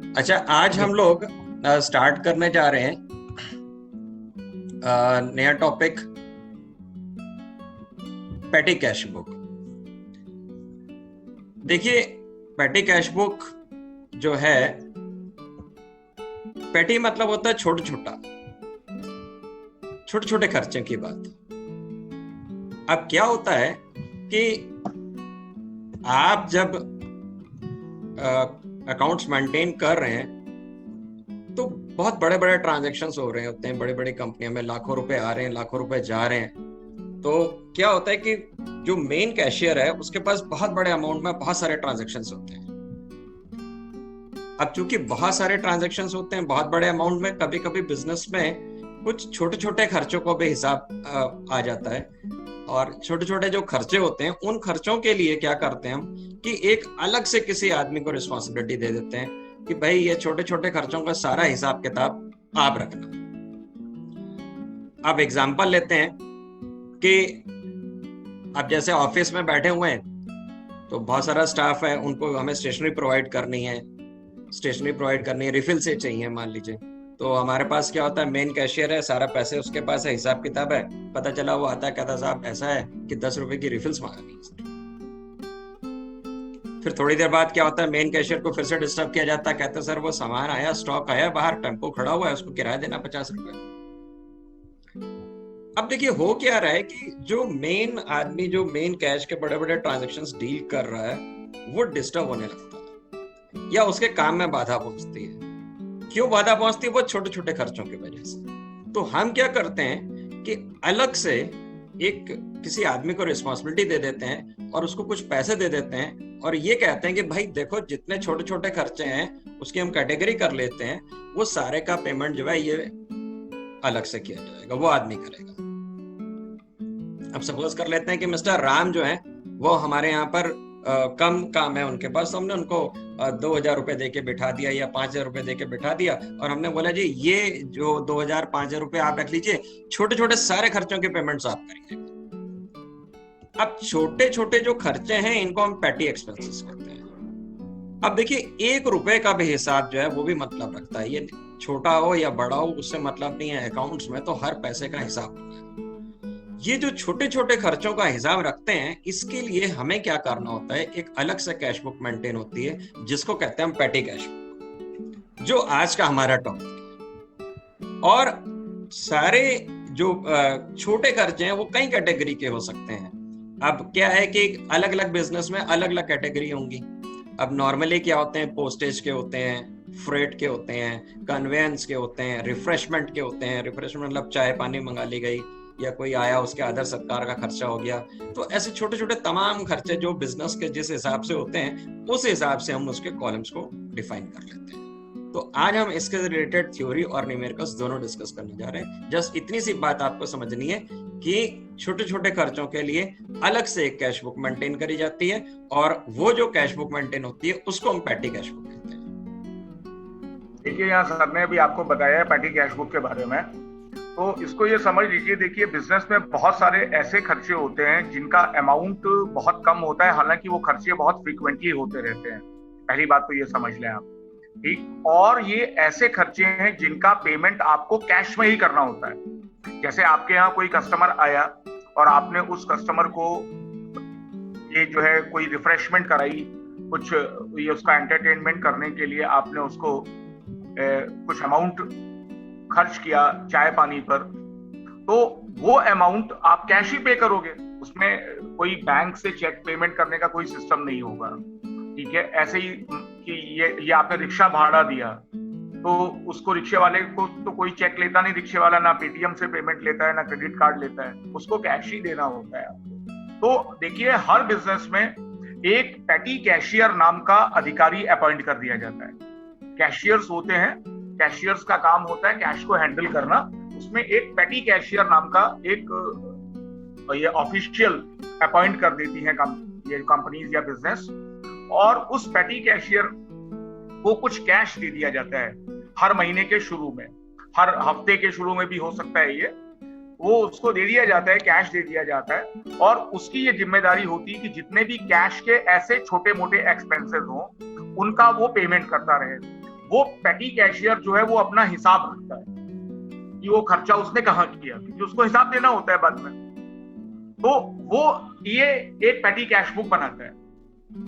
अच्छा, आज हम लोग स्टार्ट करने जा रहे हैं नया टॉपिक, पेटी कैश बुक। देखिए, पेटी कैश बुक जो है, पेटी मतलब होता है छोटा छोटा, छोटे छोटे खर्चे की बात। अब क्या होता है कि आप जब अकाउंट्स मेंटेन कर रहे हैं तो बहुत बड़े बड़े ट्रांजैक्शंस हो रहे होते हैं, बड़ी बड़ी कंपनियों में लाखों रुपए आ रहे हैं, लाखों रुपए जा रहे हैं। तो क्या होता है कि जो मेन कैशियर है उसके पास बहुत बड़े अमाउंट में बहुत सारे ट्रांजैक्शंस होते हैं। अब चूंकि बहुत सारे ट्रांजैक्शंस होते हैं बहुत बड़े अमाउंट में, कभी कभी बिजनेस में कुछ छोटे छोटे खर्चों को भी हिसाब आ जाता है। और छोटे छोटे जो खर्चे होते हैं उन खर्चों के लिए क्या करते हैं हम कि एक अलग से किसी आदमी को रिस्पॉन्सिबिलिटी दे देते हैं कि भाई ये छोटे छोटे खर्चों का सारा हिसाब किताब आप रखना। अब एग्जांपल लेते हैं कि अब जैसे ऑफिस में बैठे हुए हैं तो बहुत सारा स्टाफ है, उनको हमें स्टेशनरी प्रोवाइड करनी है, रिफिल से चाहिए मान लीजिए। तो हमारे पास क्या होता है, मेन कैशियर है, सारा पैसे उसके पास है, हिसाब किताब है। पता चला वो आता है, कहता साहब ऐसा है कि 10 रुपए की रिफिल्स मांगनी है सर। फिर थोड़ी देर बाद क्या होता है, मेन कैशियर को फिर से डिस्टर्ब किया जाता है, कहते सर वो सामान आया, स्टॉक आया, बाहर टेम्पो खड़ा हुआ है, उसको किराया देना 50 रुपए। अब देखिए हो क्या रहा है कि जो मेन आदमी जो मेन कैश के बड़े बड़े ट्रांजेक्शन्स डील कर रहा है वो डिस्टर्ब होने लगता है या उसके काम में बाधा पहुंचती है। क्यों बाधा पहुंचती है? वो छोटे छोटे खर्चों की वजह से। तो हम क्या करते हैं कि अलग से एक किसी आदमी को रिस्पॉन्सिबिलिटी दे देते हैं और उसको कुछ पैसे दे देते हैं और ये कहते हैं कि भाई देखो जितने छोटे छोटे खर्चे हैं उसकी हम कैटेगरी कर लेते हैं, वो सारे का पेमेंट जो है ये अलग से किया जाएगा, वो आदमी करेगा। अब सपोज कर लेते हैं कि मिस्टर राम जो है वो हमारे यहाँ पर कम काम है उनके पास, तो हमने उनको 2,000 रुपए दे के बिठा दिया या 5,000 रुपए दे के बिठा दिया और हमने बोला जी ये जो 2,000 5,000 रुपए आप रख लीजिए, छोटे छोटे सारे खर्चों के पेमेंट्स आप करिए। अब छोटे छोटे जो खर्चे हैं इनको हम पेटी एक्सपेंसेस कहते हैं। अब देखिए 1 रुपए का भी हिसाब जो है वो भी मतलब रखता है, ये छोटा हो या बड़ा हो उससे मतलब नहीं है, अकाउंट्स में तो हर पैसे का हिसाब होता है। ये जो छोटे छोटे खर्चों का हिसाब रखते हैं इसके लिए हमें क्या करना होता है, एक अलग से कैश बुक मेंटेन होती है जिसको कहते हैं हम पेटी कैश बुक, जो आज का हमारा टॉपिक है। और सारे जो छोटे खर्चे हैं वो कई कैटेगरी के हो सकते हैं। अब क्या है कि अलग अलग बिजनेस में अलग अलग कैटेगरी होंगी। अब नॉर्मली क्या होते हैं, पोस्टेज के होते हैं, फ्रेट के होते हैं, कन्वेंस के होते हैं, रिफ्रेशमेंट के होते हैं। रिफ्रेशमेंट मतलब चाय पानी मंगा ली गई या कोई आया उसके आदर सत्कार का खर्चा हो गया। तो ऐसे छोटे छोटे तमाम खर्चे जो बिजनेस के जिस हिसाब से होते हैं उस हिसाब से हम उसके कॉलम्स को डिफाइन कर लेते हैं। तो आज हम इसके रिलेटेड थ्योरी और न्यूमेरिकल्स दोनों डिस्कस करने जा रहे हैं। जस्ट इतनी सी बात आपको समझनी है कि छोटे छोटे खर्चों के लिए अलग से एक कैश बुक मेंटेन करी जाती है और वो जो कैश बुक मेंटेन होती है उसको हम पेटी कैश बुक कहते हैं। देखिए यहाँ सर ने भी आपको बताया है पेटी कैश बुक के बारे में, तो इसको ये समझ लीजिए। देखिए बिजनेस में बहुत सारे ऐसे खर्चे होते हैं जिनका अमाउंट बहुत कम होता है, हालांकि वो खर्चे बहुत फ्रीक्वेंटली होते रहते हैं। पहली बात तो ये समझ लें आप, ठीक। और ये ऐसे खर्चे हैं जिनका पेमेंट आपको कैश में ही करना होता है। जैसे आपके यहाँ कोई कस्टमर आया और आपने उस कस्टमर को ये जो है कोई रिफ्रेशमेंट कराई, कुछ ये उसका एंटरटेनमेंट करने के लिए आपने उसको कुछ अमाउंट खर्च किया चाय पानी पर, तो वो अमाउंट आप कैश ही पे करोगे, उसमें कोई बैंक से चेक पेमेंट करने का कोई सिस्टम नहीं होगा, ठीक है। ऐसे ही कि ये आपने रिक्शा भाड़ा दिया तो उसको रिक्शे वाले को तो कोई चेक लेता नहीं, रिक्शे वाला ना पेटीएम से पेमेंट लेता है ना क्रेडिट कार्ड लेता है, उसको कैश ही देना होता है आपको। तो देखिए हर बिजनेस में एक पेटी कैशियर नाम का अधिकारी अपॉइंट कर दिया जाता है। कैशियर्स होते हैं, कैशियर्स का काम होता है कैश को हैंडल करना, उसमें एक पेटी कैशियर नाम का एक ये ऑफिशियल अपॉइंट कर देती है ये कंपनीज या बिजनेस, और उस पेटी कैशियर को कुछ कैश दे दिया जाता है हर महीने के शुरू में, हर हफ्ते के शुरू में भी हो सकता है ये, वो उसको दे दिया जाता है, कैश दे दिया जाता है। और उसकी ये जिम्मेदारी होती है कि जितने भी कैश के ऐसे छोटे मोटे एक्सपेंसेस हों उनका वो पेमेंट करता रहे। वो पेटी कैशियर जो है वो अपना हिसाब रखता है कि वो खर्चा उसने कहाँ किया, क्योंकि उसको हिसाब देना होता है बाद में। तो वो ये एक पेटी कैश बुक बनाता है।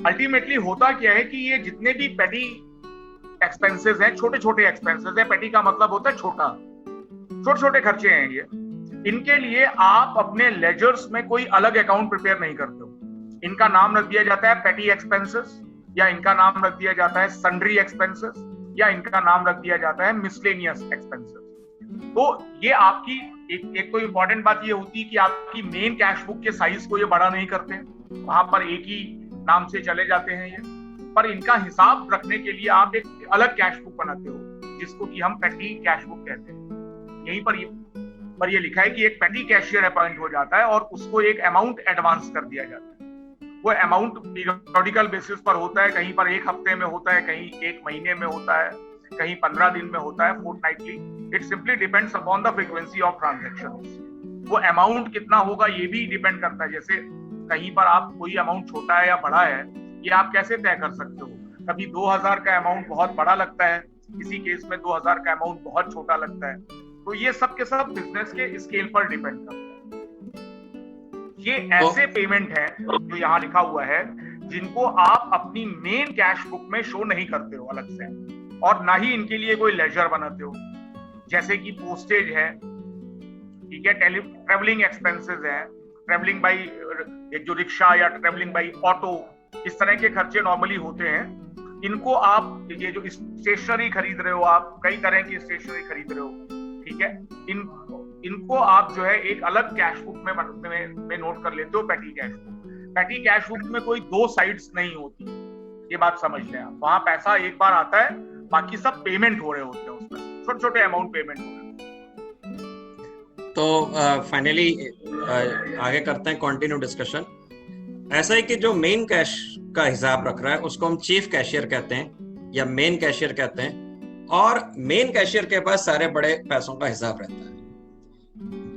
अल्टीमेटली होता क्या है कि ये जितने भी पेटी एक्सपेंसेस हैं, छोटे छोटे एक्सपेंसेस हैं, पेटी का मतलब होता है छोटा, छोटे छोटे खर्चे हैं ये, इनके लिए आप अपने लेजर्स में कोई अलग अकाउंट प्रिपेयर नहीं करते हो। इनका नाम रख दिया जाता है पेटी एक्सपेंसेस, या इनका नाम रख दिया जाता है सन्ड्री एक्सपेंसेस, या इनका नाम रख दिया जाता है मिसलेनियस एक्सपेंसेस। तो ये आपकी एक तो इंपॉर्टेंट बात ये होती है कि आपकी मेन कैश बुक के साइज को ये बड़ा नहीं करते हैं, वहां पर एक ही नाम से चले जाते हैं ये, पर इनका हिसाब रखने के लिए आप एक अलग कैश बुक बनाते हो, जिसको कि हम पेटी कैश बुक कहते हैं। यहीं पर ये लिखा है कि एक पेटी कैशियर अपॉइंट हो जाता है और उसको एक अमाउंट एडवांस कर दिया जाता है। वो अमाउंट पीरियोडिकल बेसिस पर होता है, कहीं पर एक हफ्ते में होता है, कहीं एक महीने में होता है, कहीं 15 दिन में होता है, fortnightly. It simply depends upon the frequency of transaction. वो अमाउंट कितना होगा ये भी डिपेंड करता है। जैसे कहीं पर आप कोई अमाउंट छोटा है या बड़ा है, ये आप कैसे तय कर सकते हो? कभी 2000 का अमाउंट बहुत बड़ा लगता है, किसी केस में 2000 का अमाउंट बहुत छोटा लगता है। तो ये सब के सब बिजनेस के स्केल पर डिपेंड करता है। ये ऐसे पेमेंट है जो यहाँ लिखा हुआ है जिनको आप अपनी मेन कैश बुक में शो नहीं करते हो अलग से, और ना ही इनके लिए कोई लेजर बनाते हो। जैसे कि पोस्टेज है, ठीक है, ट्रेवलिंग एक्सपेंसेस है, ट्रेवलिंग बाई जो रिक्शा या ट्रेवलिंग बाई ऑटो, इस तरह के खर्चे नॉर्मली होते हैं। इनको आप ये जो स्टेशनरी खरीद रहे हो, आप कई तरह की स्टेशनरी खरीद रहे हो, ठीक है, इनको आप जो है एक अलग कैश बुक में नोट कर लेते हो, पेटी कैश बुक। पेटी कैश बुक में कोई दो साइड्स नहीं होती, ये बात समझ लें आप। वहां पैसा एक बार आता है, बाकी सब पेमेंट हो रहे होते हैं, उसमें छोटे छोटे अमाउंट पेमेंट हो रहे होते हैं। तो फाइनली आगे करते हैं कंटिन्यू डिस्कशन। ऐसा है कि जो मेन कैश का हिसाब रख रहा है उसको हम चीफ कैशियर कहते हैं या मेन कैशियर कहते हैं, और मेन कैशियर के पास सारे बड़े पैसों का हिसाब रहता है।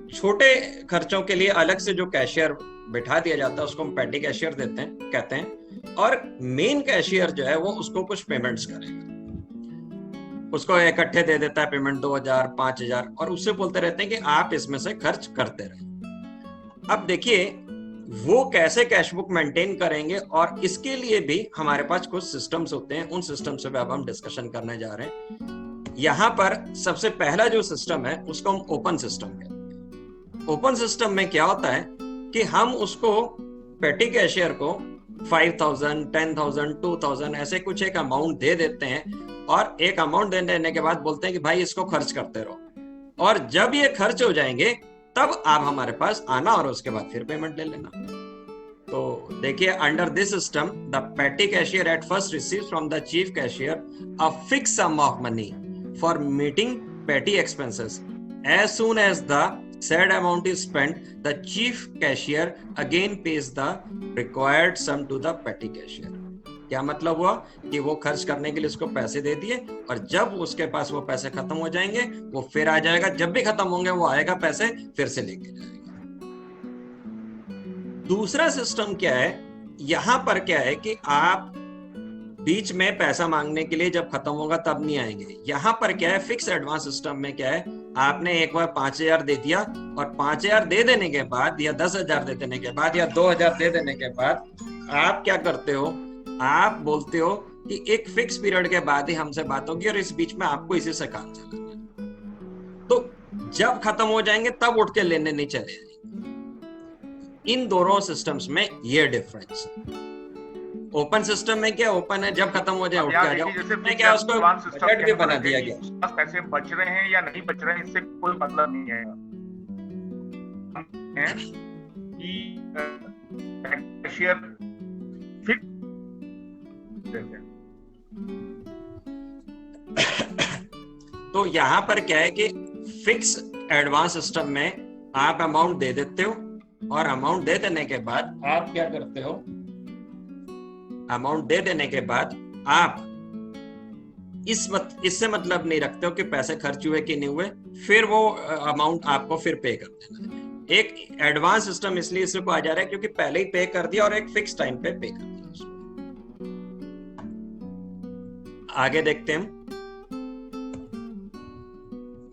छोटे खर्चों के लिए अलग से जो कैशियर बिठा दिया जाता है उसको हम पेटी कैशियर कहते हैं, और मेन कैशियर जो है वो उसको कुछ पेमेंट्स करेगा, उसको इकट्ठे दे देता है पेमेंट 2000 5000, और उससे बोलते रहते हैं कि आप इसमें से खर्च करते रहें। अब देखिए वो कैसे कैश बुक मेंटेन करेंगे, और इसके लिए भी हमारे पास कुछ सिस्टम्स होते हैं। उन सिस्टम से अब हम डिस्कशन करने जा रहे हैं। यहाँ पर सबसे पहला जो सिस्टम है उसको हम ओपन सिस्टम कहते हैं। ओपन सिस्टम में क्या होता है कि हम उसको पेटी कैशियर को 5000 10,000 2000 ऐसे कुछ एक अमाउंट दे देते हैं, और एक अमाउंट देने के बाद बोलते हैं कि भाई इसको खर्च करते रहो, और जब ये खर्च हो जाएंगे तब आप हमारे पास आना और उसके बाद फिर पेमेंट ले लेना। तो देखिए, under this system the petty cashier at first receives from the chief cashier a fixed sum of money for meeting petty expenses. As soon as the said amount is spent, the chief cashier again pays the required sum to the petty cashier। क्या मतलब हुआ कि वो खर्च करने के लिए उसको पैसे दे दिए, और जब उसके पास वो पैसे खत्म हो जाएंगे वो फिर आ जाएगा, जब भी खत्म होंगे वो आएगा, पैसे फिर से लेके जाएगा। दूसरा सिस्टम क्या है, यहां पर क्या है कि आप बीच में पैसा मांगने के लिए जब खत्म होगा तब नहीं आएंगे। यहां पर क्या है, फिक्स एडवांस सिस्टम में क्या है, आपने एक बार 5000 दे दिया, और 5000 दे देने के बाद या 10,000 दे देने के बाद या 2000 दे देने के बाद आप क्या करते हो, आप बोलते हो कि एक फिक्स पीरियड के बाद ही हमसे बात होगी और इस बीच में आपको इसी से काम चलाना। तो जब खत्म हो जाएंगे तब उठ के लेने नहीं चले जाएंगे। इन दोनों सिस्टम्स में ये डिफरेंस है। ओपन सिस्टम में क्या, ओपन है, जब खत्म हो जाए उठ के आ जाओ। मैं क्या, उसको बजट भी बना दिया गया। पैसे बच रहे हैं या नहीं बच रहे हैं इससे कोई मतलब नहीं है कि कैशियर फिक्स। तो यहाँ पर क्या है कि फिक्स एडवांस सिस्टम में आप अमाउंट दे देते हो, और अमाउंट दे देने के बाद आप क्या करते हो, अमाउंट दे देने के बाद आप इससे मतलब नहीं रखते हो कि पैसे खर्च हुए कि नहीं हुए, फिर वो अमाउंट आपको फिर पे कर देना है। एक एडवांस सिस्टम इसलिए इसको आ जा रहा है क्योंकि पहले ही पे कर दिया और एक फिक्स टाइम पे कर दिया उसको। आगे देखते हैं।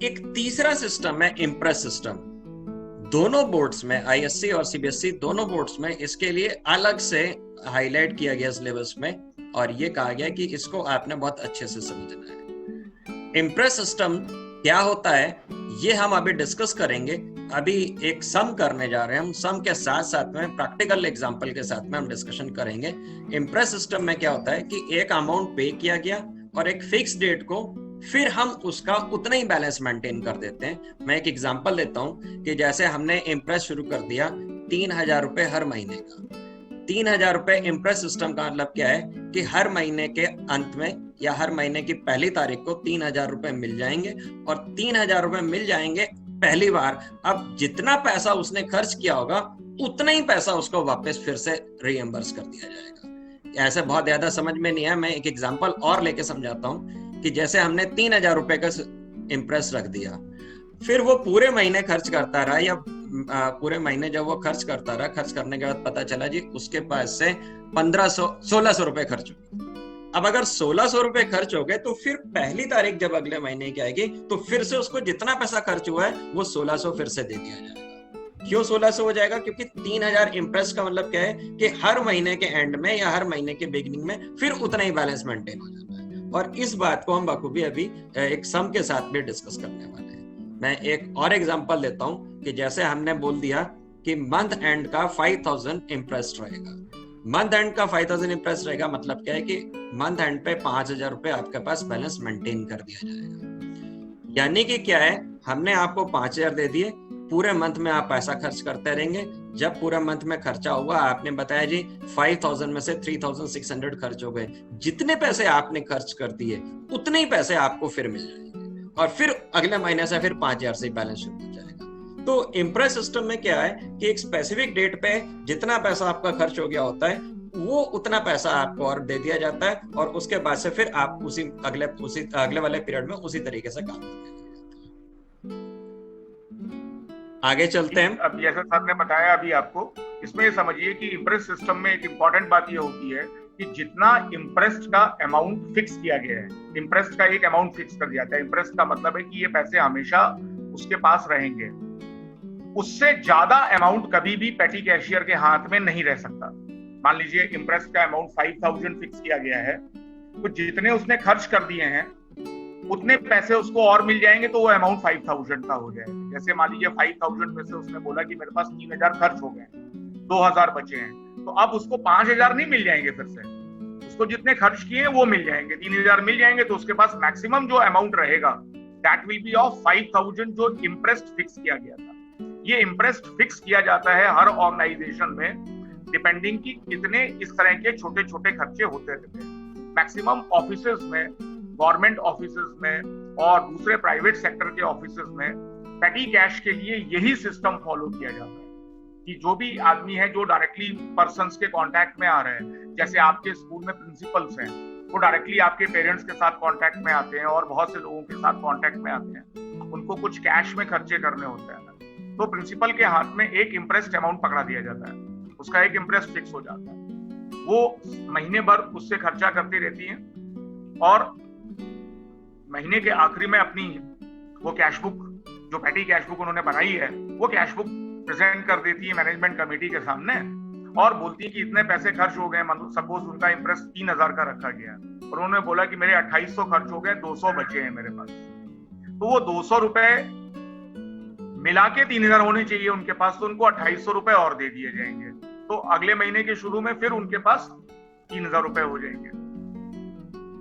एक तीसरा सिस्टम है इम्प्रेस सिस्टम। दोनों बोर्ड्स में, आईएससी और सीबीएसई दोनों बोर्ड्स में इसके लिए अलग से हाईलाइट किया गया सिलेबस में, और ये कहा गया कि इसको आपने बहुत अच्छे से समझना है। इम्प्रेस सिस्टम क्या होता है ये हम अभी डिस्कस करेंगे। अभी एक सम करने जा रहे हैं हम, सम के साथ साथ में प्रैक्टिकल एग्जांपल के साथ में हम डिस्कशन करेंगे। इम्प्रेस सिस्टम में क्या होता है कि एक अमाउंट पे किया गया और एक फिक्स डेट को फिर हम उसका उतना ही बैलेंस मेंटेन कर देते हैं। मैं एक एग्जांपल देता हूं कि जैसे हमने इम्प्रेस शुरू कर दिया 3,000 रुपए हर महीने का। 3,000 रुपए इम्प्रेस सिस्टम का मतलब क्या है कि हर महीने के अंत में या हर महीने की पहली तारीख को 3,000 रुपए मिल जाएंगे, और 3,000 रुपए मिल जाएंगे पहली बार। अब जितना पैसा उसने खर्च किया होगा उतना ही पैसा उसको वापस फिर से रीएम्बर्स कर दिया जाएगा। ऐसे बहुत ज्यादा समझ में नहीं है, मैं एक एग्जांपल और लेके समझाता हूँ कि जैसे हमने 3,000 रुपए का इम्प्रेस रख दिया, फिर वो पूरे महीने खर्च करता रहा, या पूरे महीने जब वो खर्च करता रहा, खर्च करने के बाद पता चला जी उसके पास से 1,600 रुपए खर्च हो गए। अब अगर 1,600 रुपए खर्च हो गए तो फिर पहली तारीख जब अगले महीने की आएगी तो फिर से उसको जितना पैसा खर्च हुआ है वो 1,600 फिर से दे दिया जाएगा। क्यों 1,600 हो जाएगा? क्योंकि 3,000 इम्प्रेस का मतलब क्या है कि हर महीने के एंड में या हर महीने के बिगिनिंग में फिर उतना ही बैलेंस मेंटेन हो जाता है। और इस बात को हम बखूबी अभी एक सम के साथ भी डिस्कस करने वाले हैं। मैं एक और एग्जांपल देता हूं कि जैसे हमने बोल दिया कि मंथ एंड का 5,000 इम्प्रेस रहेगा। मंथ एंड का 5,000 इम्प्रेस रहेगा मतलब क्या है कि मंथ एंड पे 5,000 रुपए आपके पास बैलेंस मेंटेन कर दिया जाएगा। यानी कि क्या है, हमने आपको 5,000 दे दिए, पूरे मंथ में आप पैसा खर्च करते रहेंगे। जब पूरे मंथ में खर्चा हुआ, आपने बताया जी 5,000 में से 3,600 खर्च हो गए, जितने पैसे आपने खर्च कर दिए उतने ही पैसे आपको फिर मिल जाएंगे, और फिर अगले महीने से फिर 5,000 से बैलेंस शुरू हो जाएगा। तो इम्प्रेस सिस्टम में क्या है कि एक स्पेसिफिक डेट पे जितना पैसा आपका खर्च हो गया होता है वो उतना पैसा आपको और दे दिया जाता है, और उसके बाद से फिर आप उसी अगले वाले पीरियड में उसी तरीके से काम करते हैं। आगे चलते हैं। अब जैसा सर ने बताया अभी आपको, इसमें ये समझिए कि इम्प्रेस सिस्टम में एक इम्पॉर्टेंट बात ये होती है कि जितना इम्प्रेस्ड का अमाउंट फिक्स किया गया है, इम्प्रेस्ड का एक अमाउंट फिक्स कर दिया जाता है। इम्प्रेस्ड का मतलब है कि ये पैसे हमेशा उसके पास रहेंगे, उससे ज्यादा अमाउंट कभी भी पेटी कैशियर के हाथ में नहीं रह सकता। मान लीजिए इम्प्रेस्ड का अमाउंट 5,000 फिक्स किया गया है, तो जितने उसने खर्च कर दिए हैं उतने पैसे उसको और मिल जाएंगे, तो वो अमाउंट 5,000 का हो जाएगा। जैसे मान लीजिए 5,000 में से उसने बोला कि मेरे पास 3,000 खर्च हो गए, 2,000 बचे हैं, तो अब उसको 5,000 नहीं मिल जाएंगे फिर से, उसको जितने खर्च किए हैं वो मिल जाएंगे, 3,000 मिल जाएंगे। तो उसके पास मैक्सिमम जो अमाउंट रहेगा दैट विल बी ऑफ 5,000 जो इम्प्रेस्ड फिक्स किया गया था। ये इम्प्रेस्ड फिक्स किया जाता है हर ऑर्गेनाइजेशन में, डिपेंडिंग कि कितने इस तरह के छोटे छोटे खर्चे होते रहते हैं। मैक्सिमम ऑफिसेज में, गवर्नमेंट ऑफिसेज में और दूसरे प्राइवेट सेक्टर के ऑफिसेज में पेटी कैश के लिए यही सिस्टम फॉलो किया जाता है कि जो भी आदमी है जो डायरेक्टली पर्सन्स के कांटेक्ट में आ रहे हैं, जैसे आपके स्कूल में प्रिंसिपल्स हैं, वो डायरेक्टली आपके पेरेंट्स के साथ कांटेक्ट में आते हैं और बहुत से लोगों के साथ कांटेक्ट में आते हैं, उनको कुछ कैश में खर्चे करने होते हैं, तो प्रिंसिपल के हाथ में एक इम्प्रेस्ड अमाउंट पकड़ा दिया जाता है, उसका एक इम्प्रेस्ड फिक्स हो जाता है। वो महीने भर उससे खर्चा करती रहती है और महीने के आखिरी में अपनी वो कैशबुक, जो पेटी कैशबुक उन्होंने बनाई है, वो कैशबुक प्रेजेंट कर देती है मैनेजमेंट कमेटी के सामने और बोलती है कि इतने पैसे खर्च हो गए। सपोज उनका इंटरेस्ट 3,000 का रखा गया और उन्होंने बोला कि मेरे 2,800 खर्च हो गए, 200 बचे हैं मेरे पास, तो वो 200 रुपए मिला के 3,000 होने चाहिए उनके पास, तो उनको 2,800 रुपए और दे दिए जाएंगे, तो अगले महीने के शुरू में फिर उनके पास 3,000 रुपए हो जाएंगे।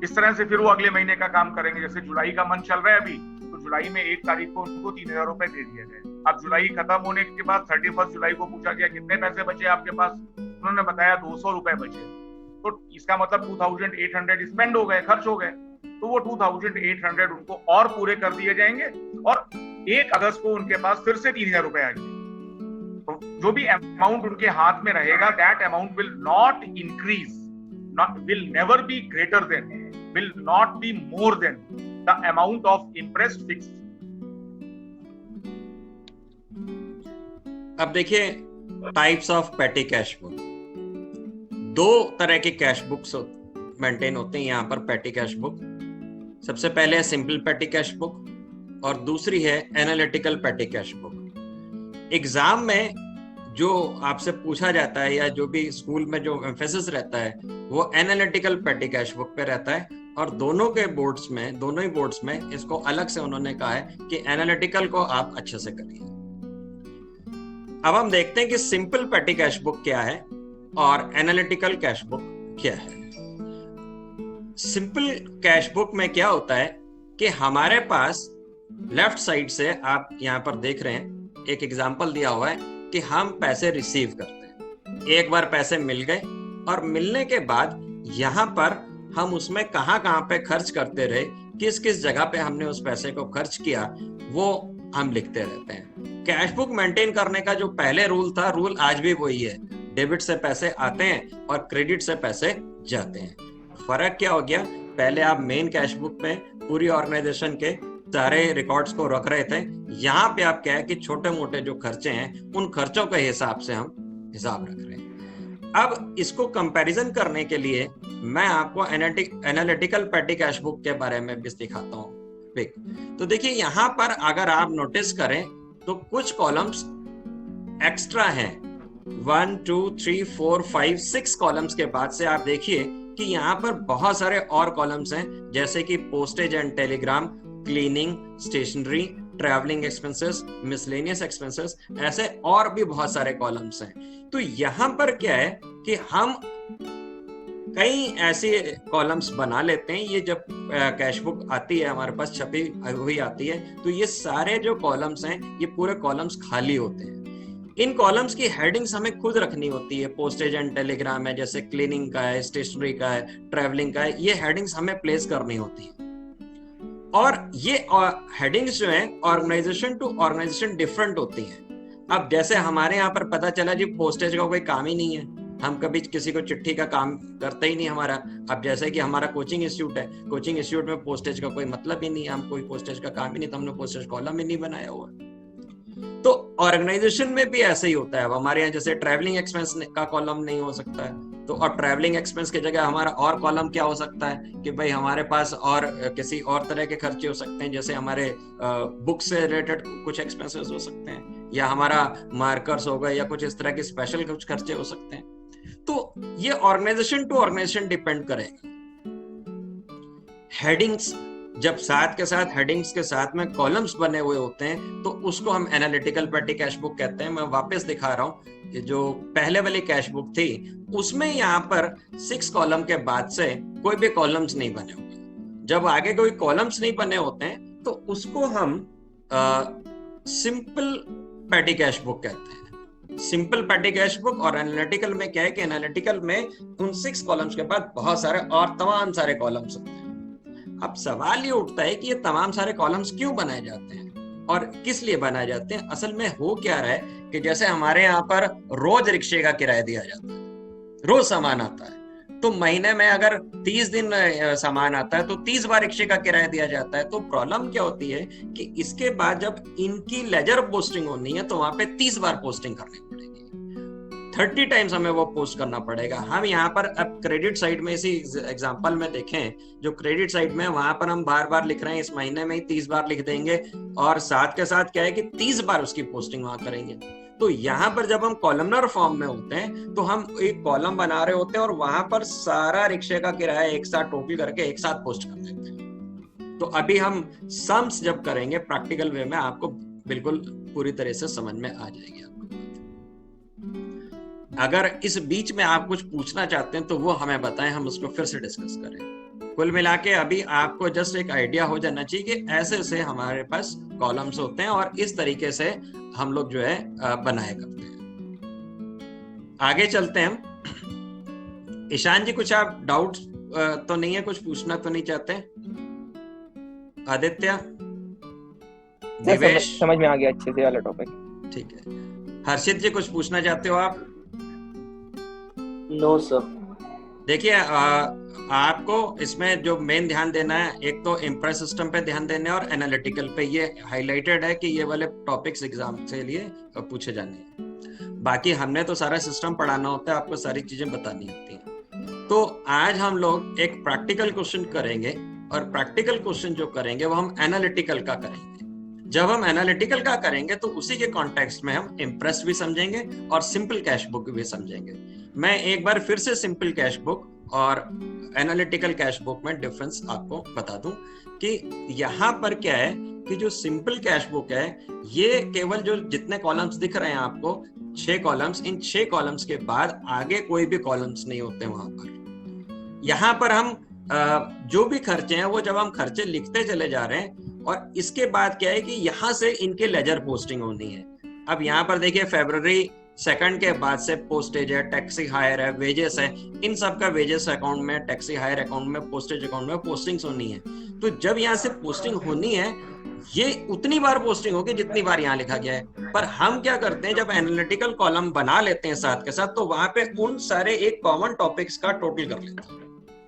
इस तरह से फिर वो अगले महीने का काम करेंगे। जैसे जुलाई का मंथ चल रहा है अभी, तो जुलाई में 1 तारीख को उनको 3,000 रुपए दे दिए गए। अब जुलाई खत्म होने के बाद 31 जुलाई को पूछा गया कितने पैसे बचे आपके पास, उन्होंने बताया 200 रुपए बचे, तो इसका मतलब 2,800 स्पेंड हो गए, खर्च हो गए, तो वो 2,800 उनको और पूरे कर दिए जाएंगे और 1 अगस्त को उनके पास फिर से 3,000 रुपए आ जाएंगे। तो जो भी अमाउंट उनके हाथ में रहेगा, that amount will not increase, will never be greater than, will not be more than the amount of interest fixed. अब देखिए टाइप्स ऑफ पेटी कैश बुक। 2 तरह की कैश बुक्स मेंटेन होते हैं यहाँ पर पेटी कैश बुक। सबसे पहले है सिंपल पेटी कैश बुक और दूसरी है एनालिटिकल पेटी कैश बुक। एग्जाम में जो आपसे पूछा जाता है या जो भी स्कूल में जो एम्फेसिस रहता है वो एनालिटिकल पेटी कैश बुक पे रहता है, और दोनों ही बोर्ड्स में इसको अलग से उन्होंने कहा है कि एनालिटिकल को आप अच्छे से करिए। अब हम देखते हैं कि सिंपल पेटी कैश बुक क्या है और एनालिटिकल कैश बुक क्या है। सिंपल कैश बुक में क्या होता है कि हमारे पास लेफ्ट साइड से आप यहां पर देख रहे हैं, एक एग्जांपल दिया हुआ है कि हम पैसे रिसीव करते हैं, एक बार पैसे मिल गए और मिलने के बाद यहां पर हम उसमें कहां पे खर्च करते रहे, किस किस जगह पे हमने उस पैसे को खर्च किया, वो हम लिखते रहते हैं। कैश बुक मेंटेन करने का जो पहले रूल था, रूल आज भी वही है, डेबिट से पैसे आते हैं और क्रेडिट से पैसे जाते हैं। फर्क क्या हो गया, पहले आप मेन कैश बुक में पूरी ऑर्गेनाइजेशन के सारे रिकॉर्ड्स को रख रहे थे, यहाँ पे आप क्या है कि छोटे मोटे जो खर्चे हैं उन खर्चों के हिसाब से हम हिसाब रख रहे हैं। अब इसको कंपैरिजन करने के लिए मैं आपको एनालिटिकल पेटी कैश बुक के बारे में भी दिखाता हूँ। तो देखिए यहाँ पर अगर आप नोटिस करें तो कुछ कॉलम्स एक्स्ट्रा हैं, 1 2 3 4 5 6 कॉलम्स के बाद से आप देखिए कि यहाँ पर बहुत सारे और कॉलम्स हैं, जैसे कि postage and telegram, cleaning, stationery, travelling expenses, miscellaneous expenses, ऐसे और भी बहुत सारे कॉलम्स हैं। तो यहाँ पर क्या है कि हम कई ऐसे कॉलम्स बना लेते हैं, ये जब कैश बुक आती है हमारे पास छपी हुई आती है तो ये सारे जो कॉलम्स हैं ये पूरे कॉलम्स खाली होते हैं। इन कॉलम्स की हेडिंग्स हमें खुद रखनी होती है, पोस्टेज एंड टेलीग्राम है, जैसे क्लीनिंग का है, स्टेशनरी का है, ट्रैवलिंग का है, ये हेडिंग्स हमें प्लेस करनी होती है। और ये हेडिंग्स जो हैं ऑर्गेनाइजेशन टू ऑर्गेनाइजेशन डिफरेंट होती हैं। अब जैसे हमारे यहाँ पर पता चला जी पोस्टेज का कोई काम ही नहीं है, हम कभी किसी को चिट्ठी का काम करते ही नहीं हमारा। अब जैसे कि हमारा कोचिंग इंस्टीट्यूट है, कोचिंग इंस्टीट्यूट में पोस्टेज का कोई मतलब ही नहीं है, हम कोई पोस्टेज का काम ही नहीं, तो हमने पोस्टेज कॉलम ही नहीं बनाया हुआ। तो ऑर्गेनाइजेशन में भी ऐसे ही होता है। अब हमारे यहाँ जैसे ट्रैवलिंग एक्सपेंस का कॉलम नहीं हो सकता है, तो और ट्रैवलिंग एक्सपेंस की जगह हमारा और कॉलम क्या हो सकता है कि भाई हमारे पास और किसी और तरह के खर्चे हो सकते हैं, जैसे हमारे बुक से रिलेटेड कुछ एक्सपेंसेस हो सकते हैं, या हमारा मार्कर्स हो गए, या कुछ इस तरह के स्पेशल कुछ खर्चे हो सकते हैं। तो ये ऑर्गेनाइजेशन टू ऑर्गेनाइजेशन डिपेंड करेगा। हेडिंग्स जब साथ के साथ हेडिंग्स के साथ में कॉलम्स बने हुए होते हैं तो उसको हम एनालिटिकल पेटी कैश बुक कहते हैं। मैं वापस दिखा रहा हूँ, जो पहले वाली कैश बुक थी उसमें यहाँ पर 6 कॉलम के बाद से कोई भी कॉलम्स नहीं बने हुए। जब आगे कोई कॉलम्स नहीं बने होते हैं तो उसको हम सिंपल पेटी कैश बुक कहते हैं। सिंपल पेटी कैश बुक और एनालिटिकल में क्या है कि एनालिटिकल में उन 6 कॉलम्स के बाद बहुत सारे और तमाम सारे कॉलम्स होते हैं। अब सवाल ये उठता है कि ये तमाम सारे कॉलम्स क्यों बनाए जाते हैं और किस लिए बनाए जाते हैं। असल में हो क्या रहा है कि जैसे हमारे यहाँ पर रोज रिक्शे का किराया दिया जाता है, रोज सामान आता है, तो महीने में अगर 30 दिन सामान आता है तो 30 बार रिक्शे का किराया दिया जाता है। तो प्रॉब्लम क्या होती है कि इसके बाद जब इनकी लेजर पोस्टिंग होनी है तो वहां पे 30 बार पोस्टिंग करनी पड़ेगी, 30 टाइम्स हमें वो पोस्ट करना पड़ेगा। हम यहाँ पर अब क्रेडिट साइड में इसी एग्जांपल में देखें, जो क्रेडिट साइड में वहां पर हम बार बार लिख रहे हैं, इस महीने में ही 30 बार लिख देंगे और साथ के साथ क्या है कि 30 बार उसकी पोस्टिंग वहां करेंगे। तो यहाँ पर जब हम कॉलमनर फॉर्म में होते हैं तो हम एक कॉलम बना रहे होते हैं और वहां पर सारा रिक्शे का किराया एक साथ टोटल करके एक साथ पोस्ट कर देते हैं। तो अभी हम सम्स जब करेंगे प्रैक्टिकल वे में आपको बिल्कुल पूरी तरह से समझ में आ जाएगी। अगर इस बीच में आप कुछ पूछना चाहते हैं तो वो हमें बताएं, हम उसको फिर से डिस्कस करें। कुल मिला के अभी आपको जस्ट एक आइडिया हो जाना चाहिए कि ऐसे से हमारे पास कॉलम्स होते हैं और इस तरीके से हम लोग जो है बनाए करते हैं। आगे चलते हैं। ईशान जी कुछ आप डाउट तो नहीं है, कुछ पूछना तो नहीं चाहते? आदित्य, दिवेश, समझ में आ गया अच्छे से वाला टॉपिक। ठीक है। हर्षित जी कुछ पूछना चाहते हो आप? No sir. देखिए आपको इसमें जो मेन ध्यान देना है, एक तो इम्प्रेस सिस्टम पे ध्यान देना है और एनालिटिकल पे। ये हाईलाइटेड है कि ये वाले टॉपिक्स एग्जाम के लिए पूछे जाने हैं। बाकी हमने तो सारा सिस्टम पढ़ाना होता है, आपको सारी चीजें बतानी होती हैं। तो आज हम लोग एक प्रैक्टिकल क्वेश्चन करेंगे और प्रैक्टिकल क्वेश्चन जो करेंगे वो हम एनालिटिकल का करेंगे। जब हम एनालिटिकल का करेंगे तो उसी के कॉन्टेक्स्ट में हम इम्प्रेस भी समझेंगे और सिंपल कैश बुक भी समझेंगे। मैं एक बार फिर से सिंपल कैश बुक और एनालिटिकल कैश बुक में डिफरेंस आपको बता दूं कि यहाँ पर क्या है कि जो सिंपल कैश बुक है ये केवल जो जितने कॉलम्स दिख रहे हैं आपको 6 कॉलम्स, इन 6 कॉलम्स के बाद आगे कोई भी कॉलम्स नहीं होते वहां पर। यहाँ पर हम जो भी खर्चे हैं वो जब हम खर्चे लिखते चले जा रहे हैं और इसके बाद क्या है कि यहाँ से इनके लेजर पोस्टिंग होनी है। अब यहाँ पर देखिए फरवरी 2 के बाद से पोस्टेज है, टैक्सी हायर है, वेजेस है, इन सब का वेजेस अकाउंट में, टैक्सी हायर अकाउंट में, पोस्टेज अकाउंट में पोस्टिंग्स होनी है। तो जब यहाँ से पोस्टिंग होनी है ये उतनी बार पोस्टिंग होगी जितनी बार यहाँ लिखा गया है। पर हम क्या करते हैं जब एनालिटिकल कॉलम बना लेते हैं साथ के साथ तो वहां पे उन सारे एक कॉमन टॉपिक्स का टोटल कर लेते हैं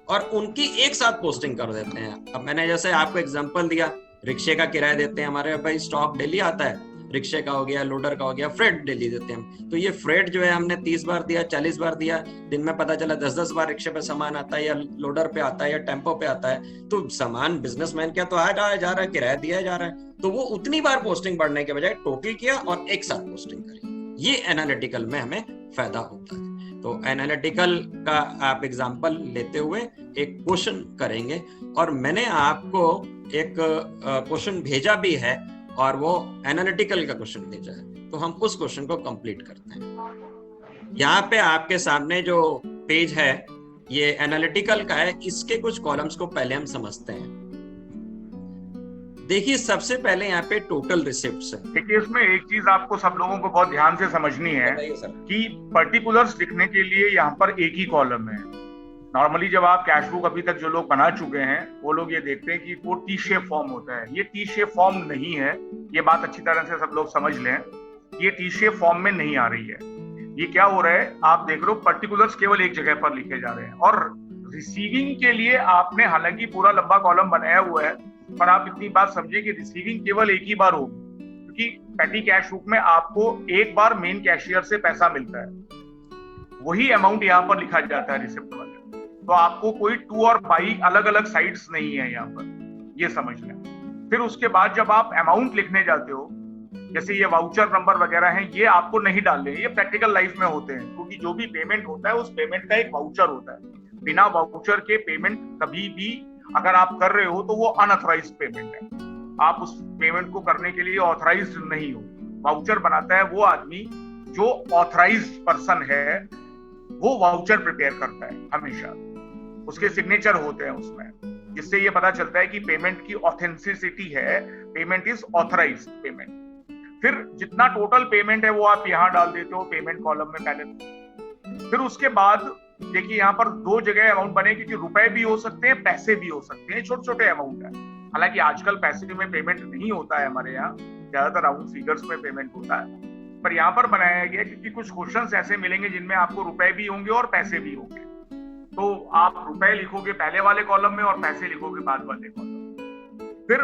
और उनकी एक साथ पोस्टिंग कर देते हैं। अब मैंने जैसे आपको एग्जांपल दिया, रिक्शे का किराया देते हैं हमारे भाई, स्टॉक डेली आता है, रिक्शे का हो गया, लोडर का हो गया, फ्रेट डेली देते हैं हम। तो ये फ्रेट जो है हमने 30 बार दिया, 40 बार दिया, दिन में पता चला 10-10 बार रिक्शे पे सामान आता है या लोडर पे आता है या टेम्पो पे आता है। तो सामान बिजनेसमैन क्या तो आ जा रहा है, किराया दिया जा रहा है। तो वो उतनी बार पोस्टिंग बढ़ने के बजाय टोटल किया और एक साथ पोस्टिंग करी। ये एनालिटिकल में हमें फायदा होता है। तो एनालिटिकल का आप एग्जांपल लेते हुए एक क्वेश्चन करेंगे और मैंने आपको एक क्वेश्चन भेजा भी है और वो एनालिटिकल का क्वेश्चन भेजा है, तो हम उस क्वेश्चन को कंप्लीट करते हैं। यहाँ पे आपके सामने जो पेज है ये एनालिटिकल का है, इसके कुछ कॉलम्स को पहले हम समझते हैं। देखिए सबसे पहले यहाँ पे टोटल रिसिप्ट्स है। देखिए इसमें एक चीज आपको सब लोगों को बहुत ध्यान से समझनी है कि पर्टिकुलर्स लिखने के लिए यहाँ पर एक ही कॉलम है। नॉर्मली जब आप कैश बुक अभी तक जो लोग बना चुके हैं वो लोग ये देखते हैं कि वो टी शेप फॉर्म होता है। ये टी शेप फॉर्म नहीं है, ये बात अच्छी तरह से सब लोग समझ लें। ये टी शेप फॉर्म में नहीं आ रही है। ये क्या हो रहा है, आप देख रहे हो पर्टिकुलर्स केवल एक जगह पर लिखे जा रहे हैं और रिसीविंग के लिए आपने हालांकि पूरा लंबा कॉलम बनाया हुआ है, पर आप इतनी बात समझिए कि रिसीविंग केवल एक ही बार होगी, क्योंकि पेटी कैश बुक में आपको एक बार मेन कैशियर से पैसा मिलता है, वही अमाउंट यहाँ पर लिखा जाता है रिसिप्ट वाले। तो आपको कोई टू और बाई अलग अलग साइड्स नहीं है यहाँ पर, ये समझ लें। फिर उसके बाद जब आप अमाउंट लिखने जाते हो, जैसे ये वाउचर नंबर वगैरह हैं, ये आपको नहीं डालने, ये प्रैक्टिकल लाइफ में होते हैं, क्योंकि जो भी पेमेंट होता है उस पेमेंट का एक वाउचर होता है। बिना वाउचर के पेमेंट कभी भी अगर आप कर रहे हो तो वो अनऑथराइज्ड पेमेंट है, आप उस पेमेंट को करने के लिए ऑथराइज्ड नहीं हो। वाउचर बनाता है वो आदमी जो ऑथराइज्ड पर्सन है, वो वाउचर प्रिपेयर करता है हमेशा, उसके सिग्नेचर होते हैं उसमें, जिससे ये पता चलता है कि पेमेंट की ऑथेंटिसिटी है, पेमेंट इज ऑथराइज्ड पेमेंट। फिर जितना टोटल पेमेंट है वो आप यहाँ डाल देते हो पेमेंट कॉलम में पहले। फिर उसके बाद देखिए यहाँ पर दो जगह अमाउंट बने, क्योंकि रुपए भी हो सकते हैं, पैसे भी हो सकते हैं, छोटे छोटे अमाउंट है। हालांकि आजकल पैसे में पेमेंट नहीं होता है हमारे यहाँ, ज्यादातर राउंड फिगर्स में पेमेंट होता है, पर यहाँ पर बनाया गया क्योंकि कुछ क्वेश्चंस ऐसे मिलेंगे जिनमें आपको रुपए भी होंगे और पैसे भी होंगे। तो आप रुपए लिखोगे पहले वाले कॉलम में और पैसे लिखोगे बाद वाले कॉलम में। फिर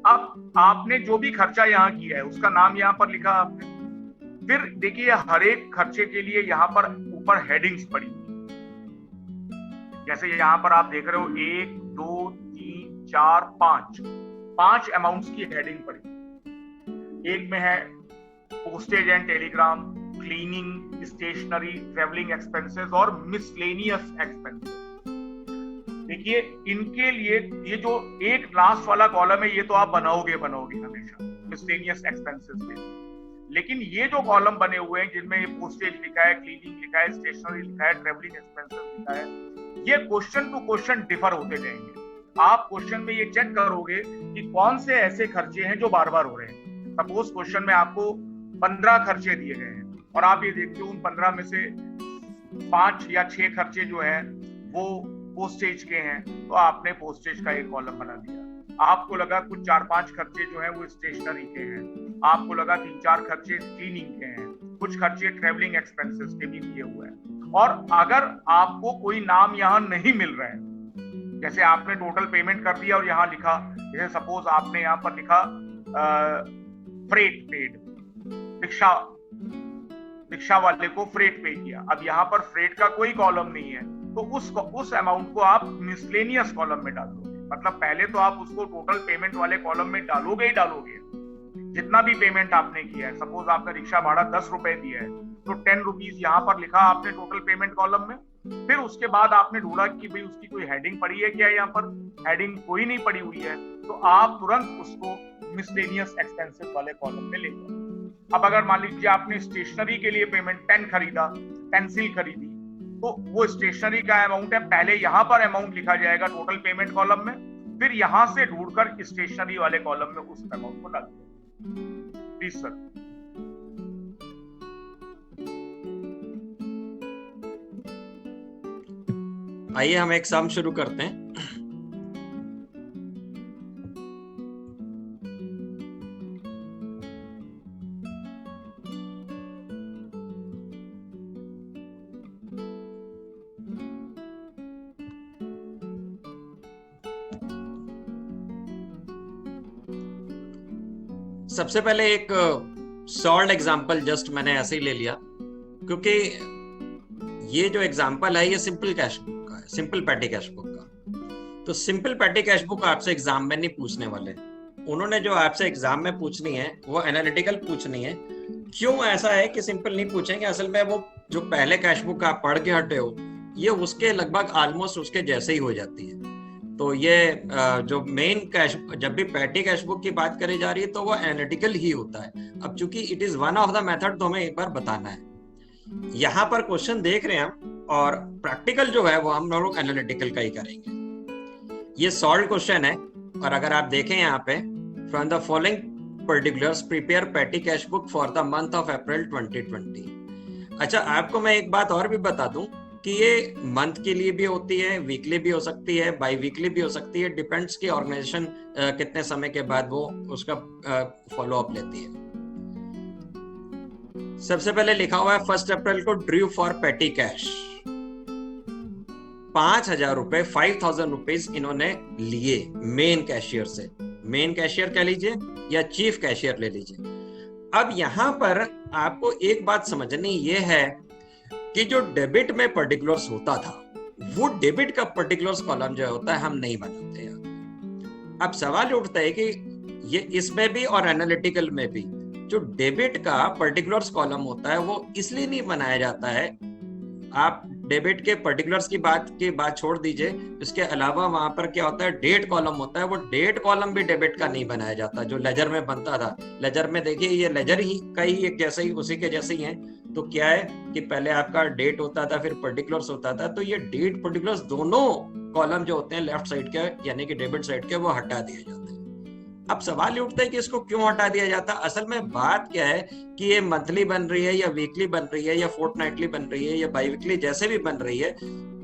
अब आपने जो भी खर्चा यहाँ किया है उसका नाम यहाँ पर लिखा आपने। फिर देखिए हर एक खर्चे के लिए यहाँ पर ऊपर हेडिंग्स पड़ी हुई, जैसे यहाँ पर आप देख रहे हो 1, 2, 3, 4, 5 अमाउंट्स की हेडिंग पड़ी। एक में है postage and telegram, cleaning, stationery, travelling expenses और मिसलेनियस एक्सपेंसेस। देखिए इनके लिए ये जो एक लास्ट वाला कॉलम है ये तो आप बनाओगे हमेशा मिसलेनियस एक्सपेंसेस के। लेकिन ये जो कॉलम बने हुए हैं जिनमें पोस्टेज लिखा है, क्लीनिंग लिखा है, स्टेशनरी लिखा है, ट्रेवलिंग एक्सपेंसेस लिखा है, ये क्वेश्चन टू क्वेश्चन डिफर होते जाएंगे। आप क्वेश्चन में ये चेक करोगे कि कौन से ऐसे खर्चे हैं जो बार बार हो रहे हैं। सपोज क्वेश्चन में आपको 15 खर्चे दिए गए हैं और आप ये देखते हो उन 15 में से 5 या 6 खर्चे जो हैं वो पोस्टेज के हैं, तो आपने पोस्टेज का एक कॉलम बना दिया। आपको लगा कुछ 4-5 खर्चे जो हैं वो स्टेशनरी के हैं, आपको लगा 3-4 खर्चे क्लीनिंग के हैं, कुछ खर्चे ट्रेवलिंग एक्सपेंसेस के भी दिए हुए हैं। और अगर आपको कोई नाम यहाँ नहीं मिल रहा है, जैसे आपने टोटल पेमेंट कर दिया और यहाँ लिखा, जैसे सपोज आपने यहाँ पर लिखा फ्रेट पेड, रिक्शा वाले को फ्रेट पे किया, अब यहाँ पर फ्रेट का कोई कॉलम नहीं है, तो उस अमाउंट को आप मिसलेनियस कॉलम में डाल दोगे। मतलब पहले तो आप उसको टोटल पेमेंट वाले कॉलम में डालोगे ही डालोगे, जितना भी पेमेंट आपने किया है, सपोज आपका रिक्शा भाड़ा 10 रुपए दिया है, तो 10 रुपीज यहाँ पर लिखा आपने टोटल पेमेंट कॉलम में। फिर उसके बाद आपने ढूंढा कि भाई उसकी कोई हेडिंग पड़ी है क्या, यहाँ पर हेडिंग कोई नहीं पड़ी हुई है, तो आप तुरंत उसको मिसलेनियस एक्सपेंसेस वाले कॉलम में ले जाओ। अब अगर मान लीजिए आपने स्टेशनरी के लिए पेमेंट, पेन खरीदा, पेंसिल खरीदी, तो वो स्टेशनरी का अमाउंट है, पहले यहाँ पर अमाउंट लिखा जाएगा टोटल पेमेंट कॉलम में, फिर यहां से ढूंढकर स्टेशनरी वाले कॉलम में उस अमाउंट को डाल दिया। Please sir. आइए हम एक सम शुरू करते हैं। सबसे पहले एक सॉल्ड एग्जांपल जस्ट मैंने ऐसे ही ले लिया, क्योंकि ये जो एग्जांपल है ये सिंपल कैश बुक का है, सिंपल पैटी कैश बुक का। तो सिंपल पैटी कैश बुक आपसे एग्जाम में नहीं पूछने वाले। उन्होंने जो आपसे एग्जाम में पूछनी है वो एनालिटिकल पूछनी है। क्यों ऐसा है कि सिंपल नहीं पूछेंगे? असल में वो जो पहले कैश बुक आप पढ़ के हटे हो, ये उसके लगभग ऑलमोस्ट उसके जैसे ही हो जाती है। तो ये जो मेन कैश, जब भी पैटी कैश बुक की बात करी जा रही है तो वो एनालिटिकल ही होता है। अब चूंकि it is one of the method, तो हमें एक बार बताना है। यहाँ पर क्वेश्चन देख रहे हैं हम, और प्रैक्टिकल जो है वो हम लोग एनालिटिकल का ही करेंगे। ये सॉल्व क्वेश्चन है, और अगर आप देखें यहाँ पे, from the following particulars prepare petty cash book for the month of April 2020। अच्छा, आपको मैं एक बात और भी बता दूं कि ये मंथ के लिए भी होती है, वीकली भी हो सकती है, बाई वीकली भी हो सकती है, डिपेंड्स की ऑर्गेनाइजेशन कितने समय के बाद वो उसका फॉलो अप लेती है। सबसे पहले लिखा हुआ है 1 अप्रैल को ड्रू फॉर पेटी कैश 5,000 रुपए, 5,000 रुपीज इन्होंने लिए मेन कैशियर से। मेन कैशियर कह लीजिए या चीफ कैशियर ले लीजिए। अब यहां पर आपको एक बात समझनी ये है कि जो डेबिट में पर्टिकुलर्स होता था, वो डेबिट का पर्टिकुलर्स कॉलम जो होता है हम नहीं बनाते हैं। अब सवाल उठता है कि ये इसमें भी और एनालिटिकल में भी जो डेबिट का पर्टिकुलर्स कॉलम होता है वो इसलिए नहीं बनाया जाता है। आप डेबिट के पर्टिकुलर्स की बात छोड़ दीजिए, इसके अलावा वहां पर क्या होता है, डेट कॉलम होता है। वो डेट कॉलम भी डेबिट का नहीं बनाया जाता जो लेजर में बनता था। लेजर में देखिए, ये लेजर ही का ही एक जैसे ही, उसी के जैसे ही है। तो क्या है कि पहले आपका डेट होता था, फिर पर्टिकुलर्स होता था। तो ये डेट पर्टिकुलर्स दोनों कॉलम जो होते हैं लेफ्ट साइड के, यानी कि डेबिट साइड के, वो हटा दिए जाते हैं। अब सवाल ये उठता है कि इसको क्यों हटा दिया जाता है। असल में बात क्या है कि ये मंथली बन रही है या वीकली बन रही है या फोर्टनाइटली बन रही है या बाई वीकली, जैसे भी बन रही है,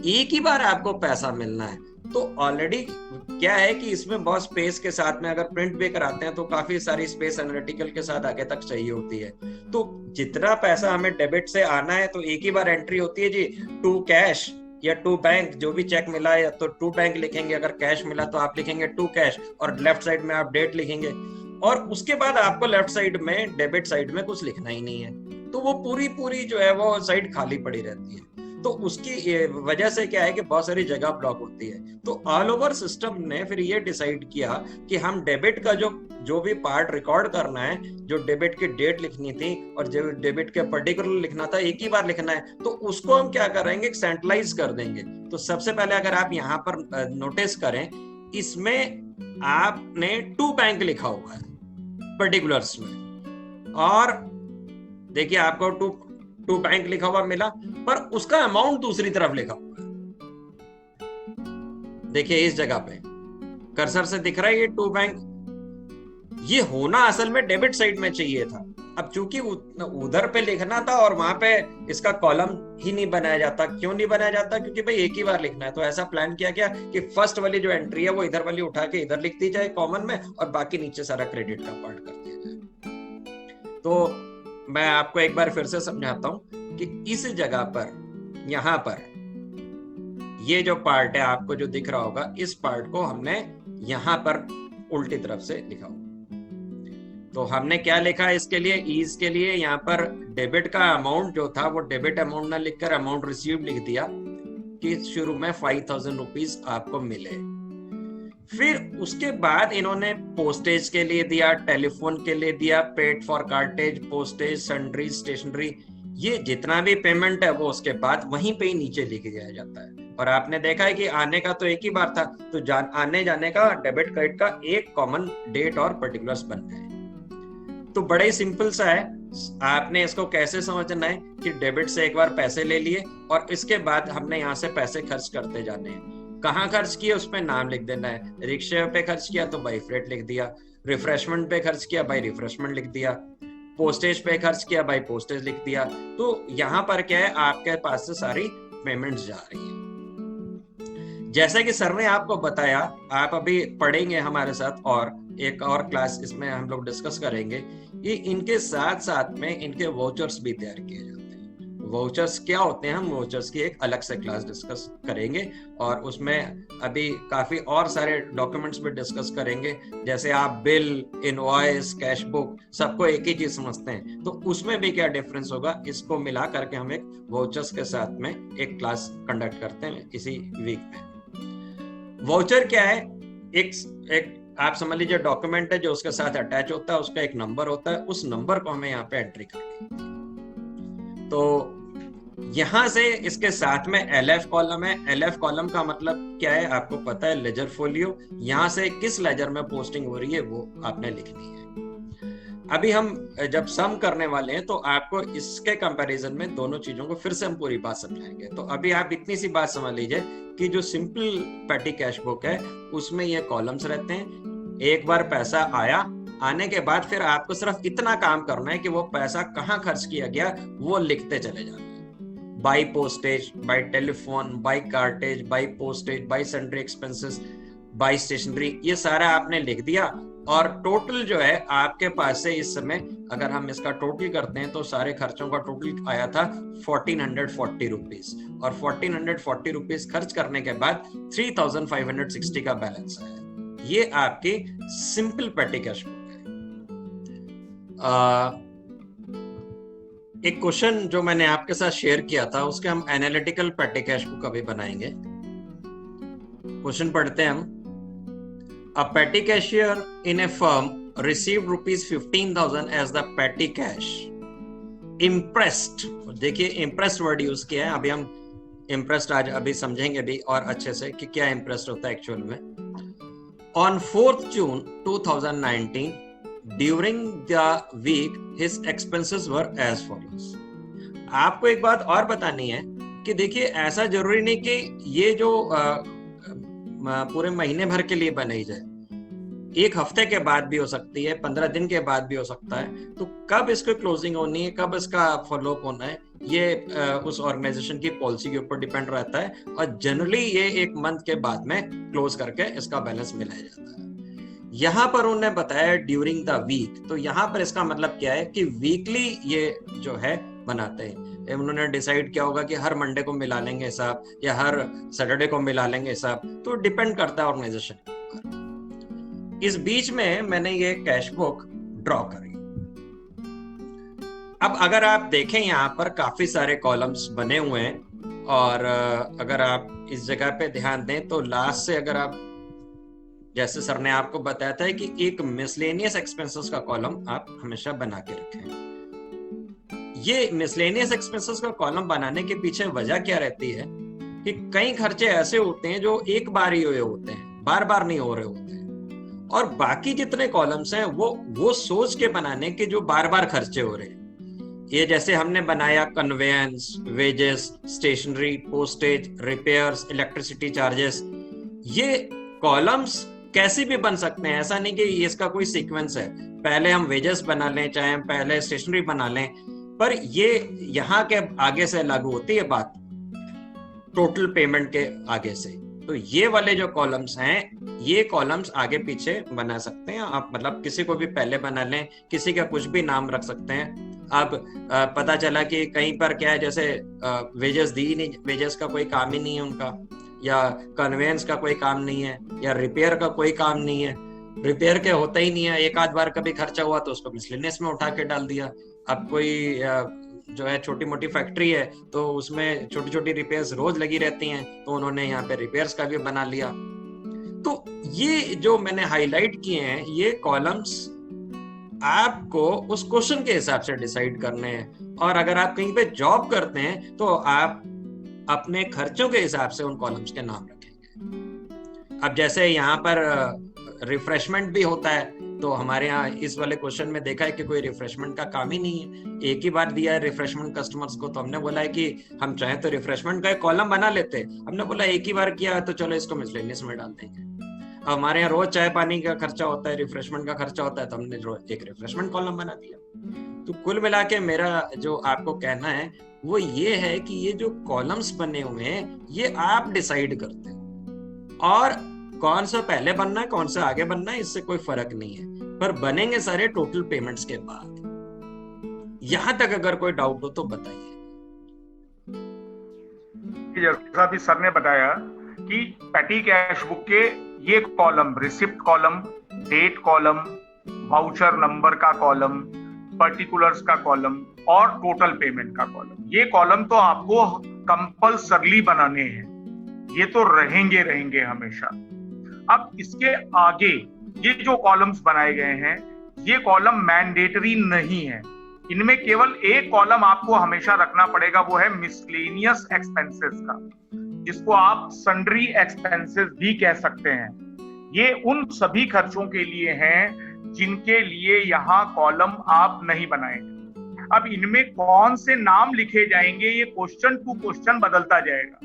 एक ही बार आपको पैसा मिलना है। तो ऑलरेडी क्या है कि इसमें बहुत स्पेस के साथ में अगर प्रिंट भी कराते हैं तो काफी सारी स्पेस एनालिटिकल के साथ आगे तक चाहिए होती है। तो जितना पैसा हमें डेबिट से आना है तो एक ही बार एंट्री होती है जी, टू कैश या टू बैंक। जो भी चेक मिला है तो टू बैंक लिखेंगे, अगर कैश मिला तो आप लिखेंगे टू कैश, और लेफ्ट साइड में आप डेट लिखेंगे। और उसके बाद आपको लेफ्ट साइड में, डेबिट साइड में कुछ लिखना ही नहीं है। तो वो पूरी जो है वो साइड खाली पड़ी रहती है। तो उसकी वजह से क्या है कि बहुत सारी जगह ब्लॉक होती है। तो ऑल ओवर सिस्टम ने फिर ये डिसाइड किया कि हम डेबिट का जो भी पार्ट रिकॉर्ड करना है, जो डेबिट की डेट लिखनी थी और जो डेबिट के पर्टिकुलर लिखना था, एक ही बार लिखना है। तो उसको हम क्या करेंगे, सेंट्रलाइज कर देंगे। तो सबसे पहले अगर आप यहाँ पर नोटिस करें, इसमें आपने टू बैंक लिखा हुआ है पर्टिकुलर्स में, और देखिए आपको टू बैंक लिखा हुआ मिला, पर उसका अमाउंट दूसरी तरफ लिखा हुआ है। देखिए इस जगह पे कर्सर से दिख रहा है ये टू बैंक। ये होना असल में डेबिट साइड में चाहिए था। अब चूंकि उधर पे लिखना था और वहां पे इसका कॉलम ही नहीं बनाया जाता। क्यों नहीं बनाया जाता? क्योंकि भाई एक ही बार लिखना है। तो ऐसा प्लान किया गया कि फर्स्ट वाली जो एंट्री है वो इधर वाली उठा के इधर लिख दी जाए कॉमन में, और बाकी नीचे सारा क्रेडिट का पार्ट कर दिया जाए। तो मैं आपको एक बार फिर से समझाता हूं कि इस जगह पर, यहां पर ये जो पार्ट है आपको जो दिख रहा होगा, इस पार्ट को हमने यहां पर उल्टी तरफ से लिखा होगा। तो हमने क्या लिखा इसके लिए, ईज के लिए, यहाँ पर डेबिट का अमाउंट जो था वो डेबिट अमाउंट ना लिखकर अमाउंट रिसीव लिख दिया कि शुरू में 5,000 रुपीज आपको मिले। फिर उसके बाद इन्होंने पोस्टेज के लिए दिया, टेलीफोन के लिए दिया, paid for cartage, postage, sundry, stationery, ये जितना भी पेमेंट है वो उसके बाद वहीं पे ही नीचे लिखे जाया जाता है। और आपने देखा है कि आने का तो एक ही बार था, तो आने जाने का डेबिट क्रेडिट का एक कॉमन डेट और पर्टिकुलर्स बन गए। तो बड़ा ही सिंपल सा है, आपने इसको कैसे समझना है कि डेबिट से एक बार पैसे ले लिए और इसके बाद हमने यहाँ से पैसे खर्च करते जाने हैं। कहाँ खर्च किए उसमें नाम लिख देना है, रिक्शे पे खर्च किया तो बाई फ्रेट लिख दिया, रिफ्रेशमेंट पे खर्च किया बाई रिफ्रेशमेंट लिख दिया, पोस्टेज पे खर्च किया बाई पोस्टेज लिख दिया। तो यहाँ पर क्या है, आपके पास से सारी पेमेंट्स जा रही है। जैसा कि सर ने आपको बताया, आप अभी पढ़ेंगे हमारे साथ और एक और क्लास इसमें हम लोग डिस्कस करेंगे कि इनके साथ साथ में इनके वाउचर्स भी तैयार किए जाते हैं। वाउचर्स क्या होते हैं, हम वाउचर्स की एक अलग से क्लास डिस्कस करेंगे और उसमें अभी काफी और सारे डॉक्यूमेंट्स भी डिस्कस करेंगे। जैसे आप बिल, इनवॉइस, कैश बुक, सबको एक ही चीज समझते हैं, तो उसमें भी क्या डिफरेंस होगा, इसको मिला करके हम एक वाउचर्स के साथ में एक क्लास कंडक्ट करते हैं इसी वीक में। वाउचर क्या है, एक आप समझ लीजिए डॉक्यूमेंट है जो उसके साथ अटैच होता है, उसका एक नंबर होता है, उस नंबर को हमें यहाँ पे एंट्री करनी। तो यहां से इसके साथ में LF कॉलम है। LF कॉलम का मतलब क्या है आपको पता है, लेजर फोलियो। यहां से किस लेजर में पोस्टिंग हो रही है वो आपने लिखनी है। अभी हम जब सम करने वाले हैं तो आपको इसके कंपैरिजन में दोनों चीजों को फिर से हम पूरी बात समझाएंगे। तो अभी आप इतनी सी बात समझ लीजिए कि जो सिंपल पेटी कैश बुक है उसमें ये कॉलम्स रहते हैं। एक बार पैसा आया, आने के बाद फिर आपको सिर्फ इतना काम करना है कि वो पैसा कहाँ खर्च किया गया वो लिखते चले जाना है। By postage, by telephone, by cartage, by postage, by sundry expenses, by stationery, ये सारा आपने लिख दिया। और टोटल जो है आपके पास से इस समय अगर हम इसका टोटल करते हैं तो सारे खर्चों का टोटल आया था 1440 रुपीज। और 1440 रुपीज खर्च करने के बाद 3560 का बैलेंस आया। ये आपकी सिंपल पेटी कैश बुक है। एक क्वेश्चन जो मैंने आपके साथ शेयर किया था उसके हम एनालिटिकल पेटी कैश बुक अभी बनाएंगे। क्वेश्चन पढ़ते हैं हम। A petty cashier in a firm received rupees 15,000 as the petty cash. Impressed, देखिए impressed वर्ड यूज किया है। अभी हम impressed आज अभी समझेंगे भी और अच्छे से कि क्या impressed होता है एक्चुअल में। On 4th June 2019, during the week, his expenses were as follows. आपको एक बात और बतानी है कि देखिए ऐसा जरूरी नहीं कि ये जो पूरे महीने भर के लिए बनाई जाए, एक हफ्ते के बाद भी हो सकती है, 15 दिन के बाद भी हो सकता है। तो कब इसको क्लोजिंग होनी है, कब इसका फॉलोअप होना है, ये उस ऑर्गेनाइजेशन की पॉलिसी के ऊपर डिपेंड रहता है। और जनरली ये एक मंथ के बाद में क्लोज करके इसका बैलेंस मिलाया जाता है। यहाँ पर उन्होंने बताया ड्यूरिंग द वीक, तो यहाँ पर इसका मतलब क्या है कि वीकली ये जो है बनाते हैं। उन्होंने डिसाइड किया होगा कि हर मंडे को मिला लेंगे हिसाब या हर सैटरडे को मिला लेंगे हिसाब, तो डिपेंड करता है ऑर्गेनाइजेशन के ऊपर। इस बीच में मैंने ये कैश बुक ड्रॉ करी। अब अगर आप देखें यहाँ पर काफी सारे कॉलम्स बने हुए हैं और अगर आप इस जगह पे ध्यान दें तो लास्ट से अगर आप, जैसे सर ने आपको बताया था कि एक मिसलेनियस एक्सपेंसेस का कॉलम आप हमेशा बना के रखें। ये मिसलेनियस एक्सपेंसेस का कॉलम बनाने के पीछे वजह क्या रहती है कि कई खर्चे ऐसे होते हैं जो एक बार ही हुए होते हैं, बार बार नहीं हो रहे होते हैं। और बाकी जितने कॉलम्स हैं वो सोच के बनाने के जो बार बार खर्चे हो रहे हैं। ये जैसे हमने बनाया conveyance, wages, stationery, postage, repairs, electricity charges, ये कॉलम्स कैसे भी बन सकते हैं। ऐसा नहीं कि इसका कोई सीक्वेंस है, पहले हम वेजेस बना लें, चाहे हम पहले स्टेशनरी बना लें, पर ये यहाँ के आगे से लागू होती है बात टोटल पेमेंट के आगे से। तो ये वाले जो कॉलम्स हैं, ये कॉलम्स आगे पीछे बना सकते हैं आप, मतलब किसी को भी पहले बना लें, किसी का कुछ भी नाम रख सकते हैं। अब पता चला कि कहीं पर क्या है, जैसे वेजेस दी नहीं, वेजेस का कोई काम ही नहीं है उनका, या कन्वेंस का कोई काम नहीं है, या रिपेयर का कोई काम नहीं है, रिपेयर के होता ही नहीं है, एक आध बार कभी खर्चा हुआ तो उसको मिसलेनियस में उठा के डाल दिया। अब कोई जो है छोटी मोटी फैक्ट्री है तो उसमें छोटी छोटी रिपेयर्स रोज लगी रहती हैं, तो उन्होंने यहाँ पे रिपेयर्स का भी बना लिया। तो ये जो मैंने हाईलाइट किए हैं, ये कॉलम्स आपको उस क्वेश्चन के हिसाब से डिसाइड करने हैं, और अगर आप कहीं पे जॉब करते हैं तो आप अपने खर्चों के हिसाब से उन कॉलम्स के नाम रखेंगे। अब जैसे यहाँ पर रिफ्रेशमेंट भी होता है, तो हमारे यहाँ इस वाले क्वेश्चन में देखा है कि कोई रिफ्रेशमेंट का काम ही नहीं है, एक ही बार दिया है रिफ्रेशमेंट कस्टमर्स को, तो हमने बोला है कि हम चाहे तो रिफ्रेशमेंट का एक कॉलम बना लेते, हमने बोला एक ही बार किया है तो चलो इसको मिसलेनियस में डाल देंगे। हमारे यहाँ रोज चाय पानी का खर्चा होता है, रिफ्रेशमेंट का खर्चा होता है, तो हमने एक रिफ्रेशमेंट कॉलम बना दिया। तो कुल मिला के मेरा जो आपको कहना है वो ये है कि ये जो कॉलम्स बने हुए हैं ये आप डिसाइड करते हो, और कौन सा पहले बनना है कौन सा आगे बनना है इससे कोई फर्क नहीं है, पर बनेंगे सारे टोटल पेमेंट्स के बाद। यहां तक अगर कोई डाउट हो तो बताइए। जैसा भी सर ने बताया कि पेटी कैश बुक के ये column, receipt column, date column, voucher number का कॉलम, पर्टिकुलर्स का कॉलम और टोटल पेमेंट का कॉलम, ये कॉलम तो आपको कंपल्सरली बनाने हैं, ये तो रहेंगे हमेशा। अब इसके आगे ये जो कॉलम्स बनाए गए हैं ये कॉलम मैंडेटरी नहीं है, इनमें केवल एक कॉलम आपको हमेशा रखना पड़ेगा, वो है मिसलेनियस एक्सपेंसेस का, जिसको आप सन्ड्री एक्सपेंसेस भी कह सकते हैं। ये उन सभी खर्चों के लिए हैं जिनके लिए यहाँ कॉलम आप नहीं बनाएंगे। अब इनमें कौन से नाम लिखे जाएंगे ये क्वेश्चन टू क्वेश्चन बदलता जाएगा।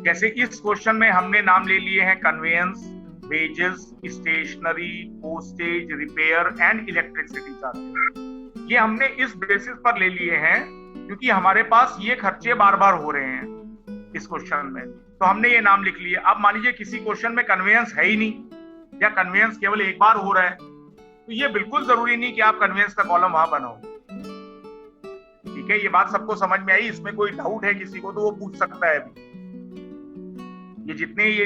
जैसे इस क्वेश्चन में हमने नाम ले लिए हैं conveyance, wages, stationery, postage, repair and electricity charge. ये हमने इस बेसिस पर ले लिए हैं क्योंकि हमारे पास ये खर्चे बार बार हो रहे हैं इस क्वेश्चन में, तो हमने ये नाम लिख लिए। अब मान लीजिए किसी क्वेश्चन में कन्वेयंस है ही नहीं या कन्वेयंस केवल एक बार हो रहा है, तो ये बिल्कुल जरूरी नहीं कि आप कन्वेयंस का कॉलम वहां बनाओ। ठीक है, ये बात सबको समझ में आई? इसमें कोई डाउट है किसी को तो वो पूछ सकता है अभी। ये जितने ये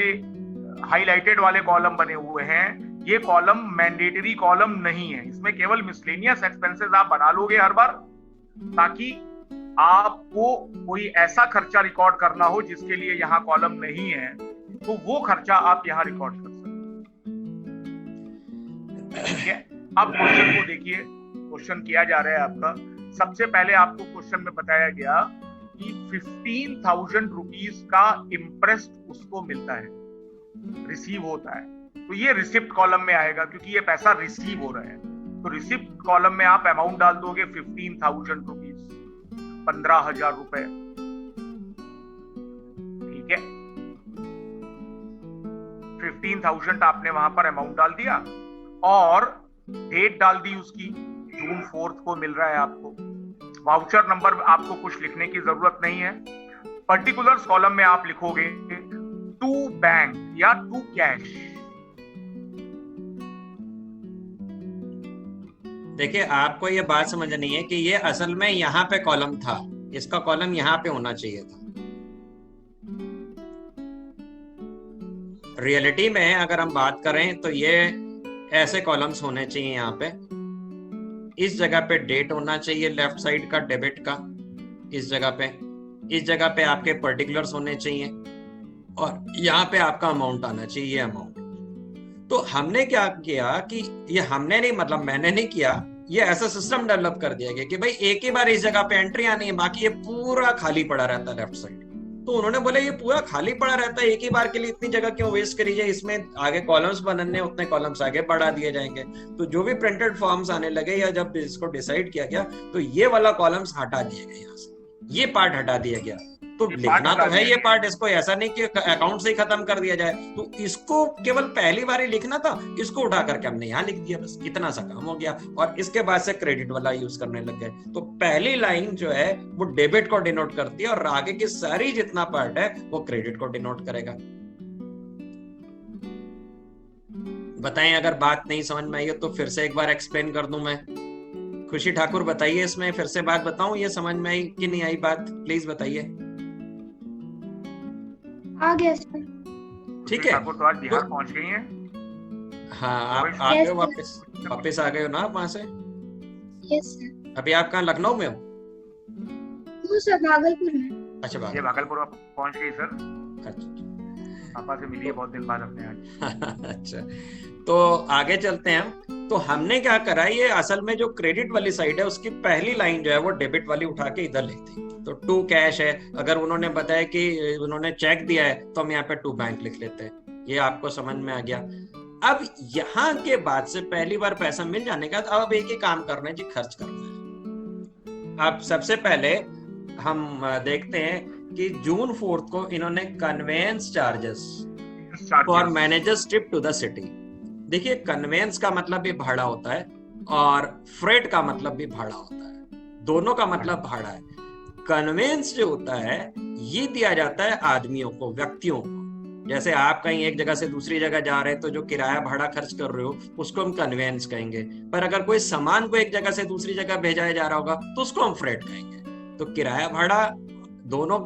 हाईलाइटेड वाले कॉलम बने हुए हैं ये कॉलम मैंडेटरी कॉलम नहीं है, इसमें केवल मिसलेनियस एक्सपेंसेस आप बना लोगे हर बार, ताकि आपको कोई ऐसा खर्चा रिकॉर्ड करना हो जिसके लिए यहाँ कॉलम नहीं है, तो वो खर्चा आप यहाँ रिकॉर्ड कर सकते हैं। ठीक है, अब क्वेश्चन को देखिए, क्वेश्चन किया जा रहा है आपका। सबसे पहले आपको क्वेश्चन में बताया गया कि 15,000 रुपीज का इंटरेस्ट उसको मिलता है, रिसीव होता है, तो ये रिसिप्ट कॉलम में आएगा क्योंकि ये पैसा रिसीव हो रहा है। तो रिसिप्ट कॉलम में आप अमाउंट डाल दोगे 15,000 रुपीज, 15,000 रुपए। ठीक है, 15,000 आपने वहां पर अमाउंट डाल दिया और डेट डाल दी उसकी, जून 4 को मिल रहा है आपको। वाउचर नंबर आपको कुछ लिखने की जरूरत नहीं है। पर्टिकुलर्स कॉलम में आप लिखोगे टू बैंक या टू कैश। देखिए, आपको ये बात समझनी है कि ये असल में यहाँ पे कॉलम था, इसका कॉलम यहाँ पे होना चाहिए था। रियलिटी में अगर हम बात करें तो ये ऐसे कॉलम्स होने चाहिए, यहाँ पे इस जगह पे डेट होना चाहिए लेफ्ट साइड का डेबिट का, इस जगह पे आपके पर्टिकुलर्स होने चाहिए और यहाँ पे आपका अमाउंट आना चाहिए, ये अमाउंट। तो हमने क्या किया कि ये हमने नहीं, मतलब मैंने नहीं किया, ये ऐसा सिस्टम डेवलप कर दिया गया कि भाई एक ही बार इस जगह पे एंट्री आनी है, बाकी ये पूरा खाली पड़ा रहता है लेफ्ट साइड। तो उन्होंने बोला ये पूरा खाली पड़ा रहता है, एक ही बार के लिए इतनी जगह क्यों वेस्ट करिए, इसमें आगे कॉलम्स बनने उतने कॉलम्स आगे बढ़ा दिए जाएंगे। तो जो भी प्रिंटेड फॉर्म्स आने लगे या जब इसको डिसाइड किया गया तो ये वाला कॉलम्स हटा दिए गए, यहाँ से ये पार्ट हटा दिया गया। तो लिखना तो है ये पार्ट, इसको ऐसा नहीं कि अकाउंट से ही खत्म कर दिया जाए, तो इसको केवल पहली बार ही लिखना था, इसको उठा करके हमने यहाँ लिख दिया, बस इतना सा काम हो गया। और इसके बाद से क्रेडिट वाला यूज करने लग गए। तो पहली लाइन जो है वो डेबिट को डिनोट करती है और आगे की सारी जितना पार्ट है वो क्रेडिट को डिनोट करेगा। बताएं अगर बात नहीं समझ में आई हो तो फिर से एक बार एक्सप्लेन कर दूं मैं। खुशी ठाकुर बताइए, इसमें फिर से बात बताऊं, ये समझ में आई कि नहीं आई बात, प्लीज बताइए। आ गया सर। ठीक है, ठाकुर तो आज बिहार पहुंच गई हैं। हाँ, आप आ गए वापस आ गए हो ना आप वहां से? Yes sir. अभी आप कहाँ, लखनऊ में हो? सर भागलपुर में। अच्छा, ये भागलपुर पहुंच गई सर। अच्छा, पापा से मिलिए बहुत दिन बाद अपने आज। अच्छा, तो आगे चलते हैं हम। तो हमने क्या करा, ये असल में जो क्रेडिट वाली साइड है उसकी पहली लाइन जो है वो डेबिट वाली उठा के इधर लिख दी। तो टू कैश है, अगर उन्होंने बताया कि उन्होंने चेक दिया है तो हम यहाँ पे टू बैंक लिख लेते हैं। ये आपको समझ में आ गया। अब यहाँ के बाद से पहली बार पैसा मिल जाने का अब एक ही काम करना है जी, खर्च करना है। अब सबसे पहले हम देखते हैं कि जून 4 को इन्होंने conveyance charges for managers trip to the city. देखिए, कन्वेंस का मतलब भी भाड़ा होता है और फ्रेट का मतलब भी भाड़ा होता है, दोनों का मतलब भाड़ा है। कन्वेंस जो होता है ये दिया जाता है आदमियों को, व्यक्तियों को। जैसे आप कहीं एक जगह से दूसरी जगह जा रहे हैं तो जो किराया भाड़ा खर्च कर रहे हो उसको हम कन्वेंस कहेंगे, पर अगर कोई सामान को एक जगह से दूसरी जगह भेजा जा रहा होगा तो उसको हम फ्रेट कहेंगे। तो किराया भाड़ा दोनों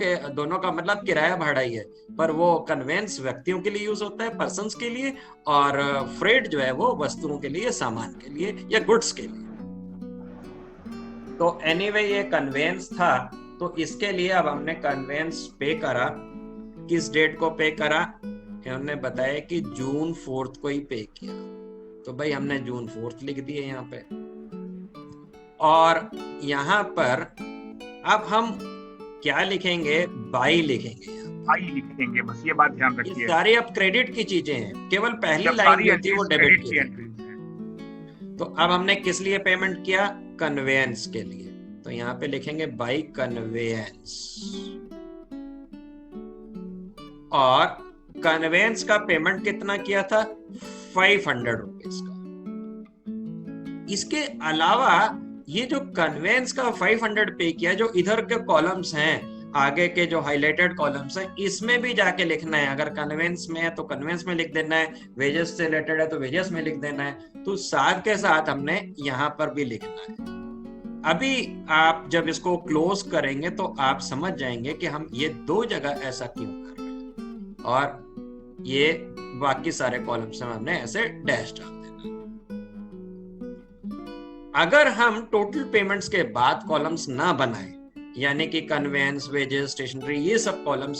का मतलब किराया भाड़ा ही है, पर वो कन्वेंस व्यक्तियों के लिए यूज होता है, पर्सन्स के लिए, और फ्रेट जो है वो वस्तुओं के लिए, सामान के लिए या गुड्स के लिए। तो एनीवे ये कन्वेंस था, तो इसके लिए अब हमने कन्वेंस पे करा। किस डेट को पे करा? हमने बताया कि जून 4 को ही पे किया। तो भाई हमने जून 4 लिख दिए यहाँ पे, और यहाँ पर अब हम क्या लिखेंगे? बाई लिखेंगे। बाई लिखेंगे, बस ये बात ध्यान रखिए। सारी अब क्रेडिट की चीजें हैं, केवल पहली लाइन जो थी वो डेबिट की थी। तो अब हमने किस लिए पेमेंट किया? कन्वेंस के लिए। तो यहाँ पे लिखेंगे बाई कन्वेंस, और कन्वेंस का पेमेंट कितना किया था? 500 रुपीज का। इसके अलावा ये जो कन्वेंस का 500 पे किया, जो इधर के कॉलम्स हैं, आगे के जो हाइलाइटेड कॉलम्स हैं, इसमें भी जाके लिखना है। अगर कन्वेंस में है तो कन्वेंस में लिख देना है, वेजेस से रिलेटेड है तो वेजेस में लिख देना है। तो साथ के साथ हमने यहाँ पर भी लिखना है। अभी आप जब इसको क्लोज करेंगे तो आप समझ जाएंगे कि हम ये दो जगह ऐसा क्यों कर रहे हैं, और ये बाकी सारे कॉलम्स में हमने ऐसे डैश डाल देना। अगर हम टोटल पेमेंट्स के बाद कॉलम्स ना बनाएं, यानी कि कन्वेंस, वेजेस, स्टेशनरी, ये सब कॉलम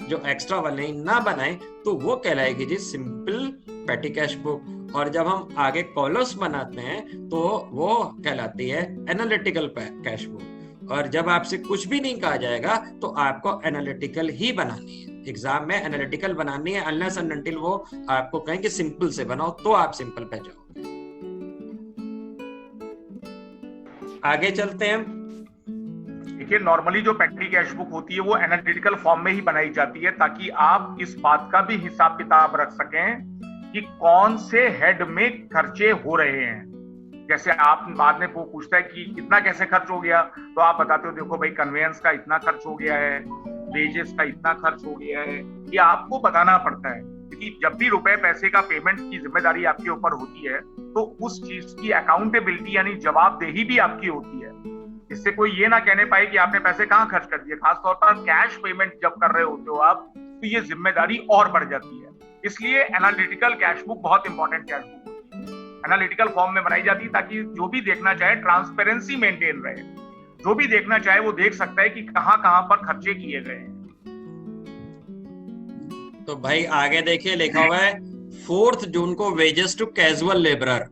जो एक्स्ट्रा वाले ना बनाएं, तो वो कहलाएगी जी सिंपल पेटी कैश बुक। और जब हम आगे कॉलम्स बनाते हैं तो वो कहलाती है एनालिटिकल कैश बुक। और जब आपसे कुछ भी नहीं कहा जाएगा तो आपको एनालिटिकल ही बनानी है। एग्जाम में एनालिटिकल बनानी है, अनलेस एंड अनटिल वो आपको कहें कि सिंपल से बनाओ, तो आप सिंपल पे जाओगे। आगे चलते हैं। देखिए, नॉर्मली जो पेटी कैश बुक होती है वो एनालिटिकल फॉर्म में ही बनाई जाती है, ताकि आप इस बात का भी हिसाब किताब रख सकें कि कौन से हेड में खर्चे हो रहे हैं। जैसे आप बाद में वो पूछता है कि कितना कैसे खर्च हो गया, तो आप बताते हो देखो भाई कन्वेंस का इतना खर्च हो गया है, वेजेस का इतना खर्च हो गया है। ये आपको बताना पड़ता है, क्योंकि जब भी रुपए पैसे का पेमेंट की जिम्मेदारी आपके ऊपर होती है तो उस चीज की अकाउंटेबिलिटी यानी जवाबदेही भी आपकी होती है। इससे कोई ये ना कहने पाए कि आपने पैसे कहाँ खर्च कर दिए। खासतौर पर कैश पेमेंट जब कर रहे होते हो आप, तो ये जिम्मेदारी और बढ़ जाती है। इसलिए एनालिटिकल कैश बुक बहुत इंपॉर्टेंट कैश बुक होती है। एनालिटिकल फॉर्म में बनाई जाती है ताकि जो भी देखना चाहे ट्रांसपेरेंसी मेंटेन रहे, जो भी देखना चाहे वो देख सकता है कि कहाँ कहाँ पर खर्चे किए गए हैं। तो भाई आगे देखिए, लिखा हुआ है 4 जून को वेजेस टू कैजुअल लेबरर।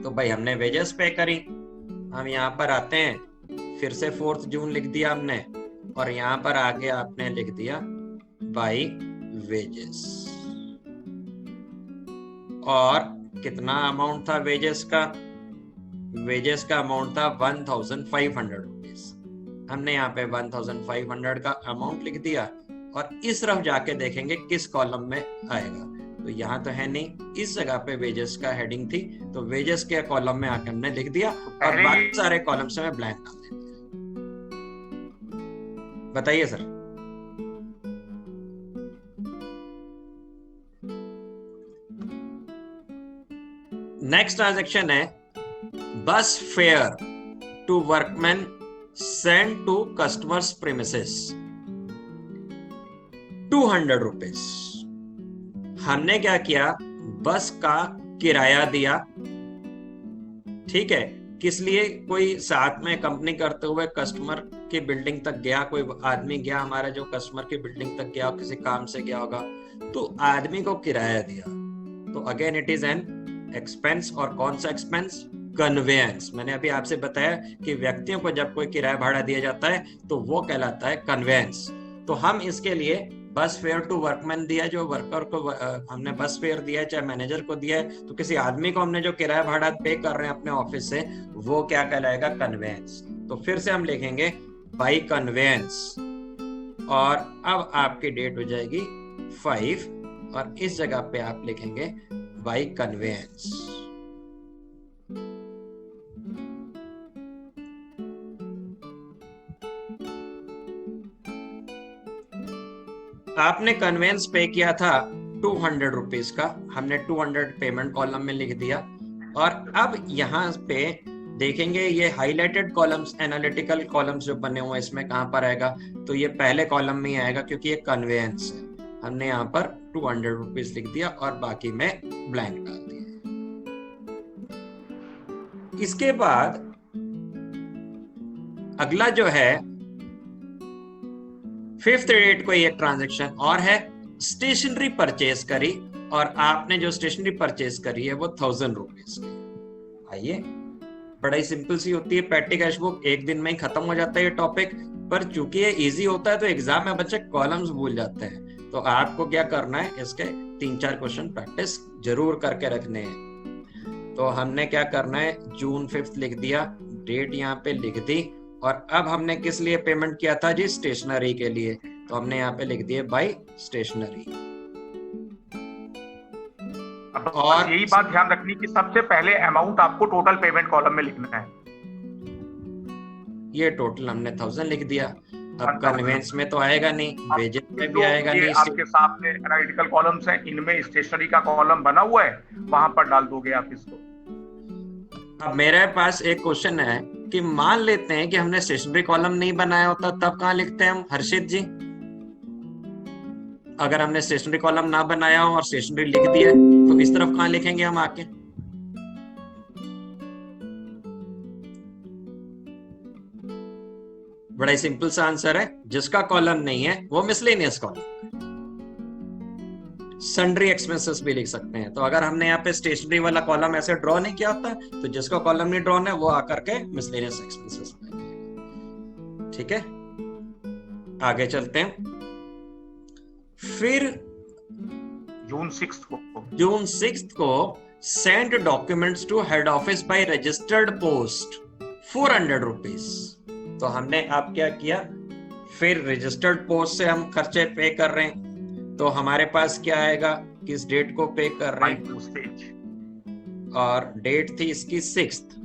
तो भाई हमने वेजेस पे करी। हम यहाँ पर आते हैं, फिर से 4 जून लिख दिया हमने, और यहाँ पर आगे आपने लिख दिया बाई वेजेस। और कितना अमाउंट था वेजेस का? वेजेस का अमाउंट था 1500 रुपीज। हमने यहाँ पे 1500 का अमाउंट लिख दिया, और इस तरफ जाके देखेंगे किस कॉलम में आएगा। तो यहाँ तो है नहीं, इस जगह पे वेजेस का हेडिंग थी, तो वेजेस के कॉलम में आके हमने लिख दिया, और बाकी सारे कॉलम से मैं ब्लैंक डाल देता। बताइए सर। नेक्स्ट ट्रांजैक्शन है bus fare to workman send to customers premises, 200 rupees. हमने क्या किया? बस का किराया दिया, ठीक है, किस लिए? कोई साथ में कंपनी करते हुए कस्टमर की बिल्डिंग तक गया, कोई आदमी गया हमारा जो कस्टमर की बिल्डिंग तक गया, किसी काम से गया होगा, तो आदमी को किराया दिया, तो again it is an expense. और कौन सा एक्सपेंस? कन्वेयंस। मैंने अभी आपसे बताया कि व्यक्तियों को जब कोई किराया भाड़ा दिया जाता है तो वो कहलाता है कन्वेयंस। तो हम इसके लिए बस फेयर टू वर्कमैन दिया, जो वर्कर को हमने बस फेयर दिया, चाहे मैनेजर को दिया है, तो किसी आदमी को हमने जो किराया भाड़ा पे कर रहे हैं अपने ऑफिस से, वो क्या कहलाएगा? कन्वेयंस। तो फिर से हम लिखेंगे बाई कन्वेयंस, और अब आपकी डेट हो जाएगी 5, और इस जगह पे आप लिखेंगे बाई कन्वेयंस। आपने कन्वेंस पे किया था 200 रुपीज का, हमने 200 पेमेंट कॉलम में लिख दिया। और अब यहाँ पे देखेंगे ये हाईलाइटेड कॉलम्स, एनालिटिकल कॉलम्स जो बने हुए हैं, इसमें कहां पर आएगा? तो ये पहले कॉलम में ही आएगा, क्योंकि ये कन्वेंस है। हमने यहाँ पर 200 रुपीज लिख दिया और बाकी में ब्लैंक डाल दिया। इसके बाद अगला जो है 5th डेट को एक ट्रांजैक्शन और है, स्टेशनरी परचेज करी, और आपने जो स्टेशनरी परचेज करी है वो 1000 रुपीज की। आइए, बड़ा ही सिंपल सी होती है पेटी कैश बुक, एक दिन में ही खत्म हो जाता है ये टॉपिक। पर चूंकि ये इजी होता है तो एग्जाम में बच्चे कॉलम्स भूल जाते हैं, तो आपको क्या करना है, इसके 3-4 क्वेश्चन प्रैक्टिस जरूर करके रखने हैं। तो हमने क्या करना है, जून 5 लिख दिया, डेट यहाँ पे लिख दी, और अब हमने किस लिए पेमेंट किया था जी? स्टेशनरी के लिए, तो हमने यहाँ पे लिख दिया बाय स्टेशनरी। और यही बात ध्यान रखनी कि सबसे पहले अमाउंट आपको टोटल पेमेंट कॉलम में लिखना है। ये टोटल हमने 1000 लिख दिया। अब कन्वेंस में तो आएगा नहीं, वेजेस में भी आएगा नहीं। आपके सामने एनालिटिकल कॉलम्स हैं, इनमें स्टेशनरी का कॉलम बना हुआ है, वहां पर डाल दोगे आप इसको। अब मेरे पास एक क्वेश्चन है कि मान लेते हैं कि हमने स्टेशनरी कॉलम नहीं बनाया होता, तब कहां लिखते हैं हम हर्षित जी? अगर हमने स्टेशनरी कॉलम ना बनाया हो और स्टेशनरी लिख दिया तो इस तरफ कहां लिखेंगे हम आके? बड़ा ही सिंपल सा आंसर है, जिसका कॉलम नहीं है वो मिसलेनियस कॉलम। सन्ड्री एक्सपेंसेस भी लिख सकते हैं। तो अगर हमने यहाँ पे स्टेशनरी वाला कॉलम ऐसे ड्रॉ नहीं किया होता, तो जिसका कॉलम नहीं ड्रॉ है वो आकर के मिसलेनियस एक्सपेंसेस में जाएगा। ठीक है, आगे चलते हैं। फिर जून 6 को send documents to head office by registered post 400 rupees. तो हमने अब क्या किया, फिर रजिस्टर्ड पोस्ट से हम खर्चे पे कर रहे हैं, तो हमारे पास क्या आएगा, किस डेट को पे कर रहे हैं, और डेट थी इसकी 6th,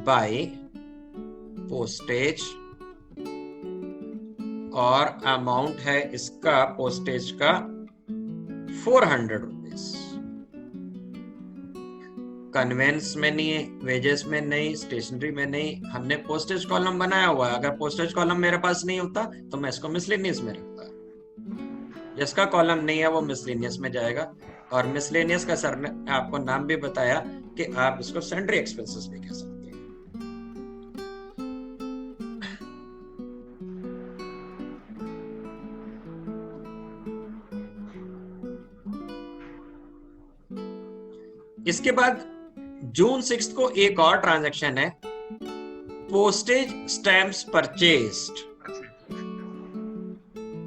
बाय पोस्टेज, और अमाउंट है इसका पोस्टेज का 400 रुपीज। कन्वेंस में नहीं है, वेजेस में नहीं, स्टेशनरी में नहीं, हमने पोस्टेज कॉलम बनाया हुआ है। अगर पोस्टेज कॉलम मेरे पास नहीं होता तो मैं इसको मिसलेनियस में रखता। जिसका कॉलम नहीं है वो मिसलेनियस में जाएगा, और मिसलेनियस का सर ने आपको नाम भी बताया कि आप इसको सन्ड्री एक्सपेंसेस भी कह सकते हैं। इसके बाद जून 6 को एक और ट्रांजैक्शन है, पोस्टेज स्टैम्प्स परचेज्ड,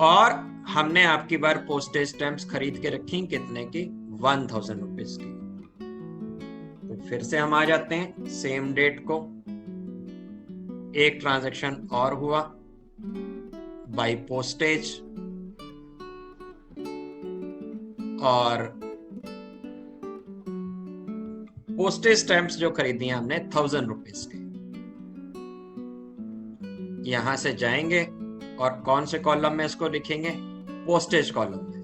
और हमने आपकी बार पोस्टेज स्टैम्प्स खरीद के रखी कितने की? 1000 रुपीज की। तो फिर से हम आ जाते हैं सेम डेट को, एक ट्रांजैक्शन और हुआ बाय पोस्टेज, और पोस्टेज स्टैम्प्स जो खरीदी हैं हमने 1000 रुपीज की। यहां से जाएंगे और कौन से कॉलम में इसको लिखेंगे? पोस्टेज कॉलम में।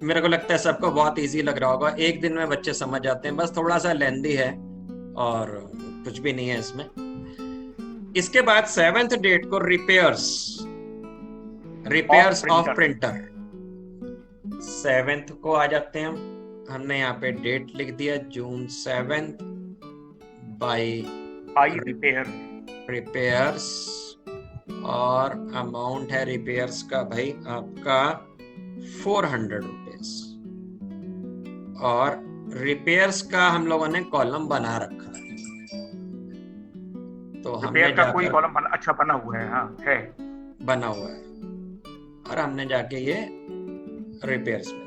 मेरे को लगता है सबको बहुत इजी लग रहा होगा, एक दिन में बच्चे समझ जाते हैं, बस थोड़ा सा लेंदी है और कुछ भी नहीं है इसमें। इसके बाद 7th डेट को रिपेयर्स ऑफ प्रिंटर, 7th को आ जाते हैं हमने यहाँ पे डेट लिख दिया June 7th बाई रिपेयर्स, और अमाउंट है रिपेयर्स का भाई आपका 400 रुपीज, और रिपेयर्स का हम लोगों ने कॉलम बना रखा है, तो हमने का कोई कॉलम अच्छा बना हुआ है, हाँ है बना हुआ है, और हमने जाके ये रिपेयर्स में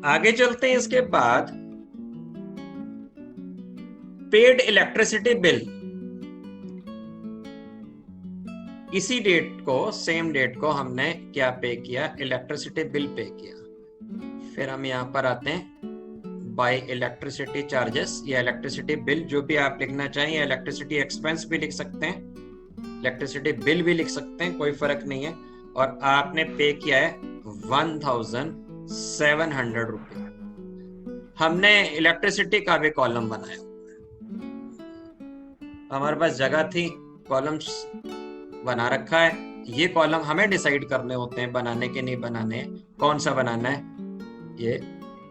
आगे चलते हैं। इसके बाद पेड इलेक्ट्रिसिटी बिल, इसी डेट को, सेम डेट को हमने क्या पे किया, इलेक्ट्रिसिटी बिल पे किया। फिर हम यहां पर आते हैं बाय इलेक्ट्रिसिटी चार्जेस या इलेक्ट्रिसिटी बिल, जो भी आप लिखना चाहें, या इलेक्ट्रिसिटी एक्सपेंस भी लिख सकते हैं, इलेक्ट्रिसिटी बिल भी लिख सकते हैं, कोई फर्क नहीं है। और आपने पे किया है 1700 रुपये। हमने इलेक्ट्रिसिटी का भी कॉलम बनाया, हमारे पास जगह थी, कॉलम्स बना रखा है। ये कॉलम हमें डिसाइड करने होते हैं बनाने के नहीं बनाने, कौन सा बनाना है ये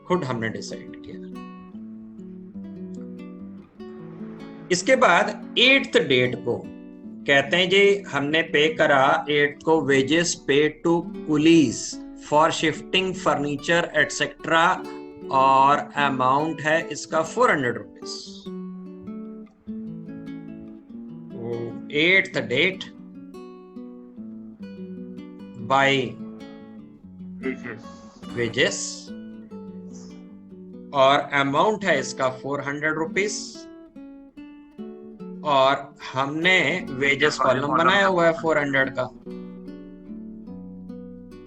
खुद हमने डिसाइड किया। इसके बाद 8th डेट को कहते हैं जी हमने पे करा 8th को wages pay to coolies for shifting furniture etcetera, और अमाउंट है इसका 400 rupees. 8th date by wages, और अमाउंट है इसका 400 रुपीज, और हमने वेजेस कॉलम बनाया हुआ है 400 का,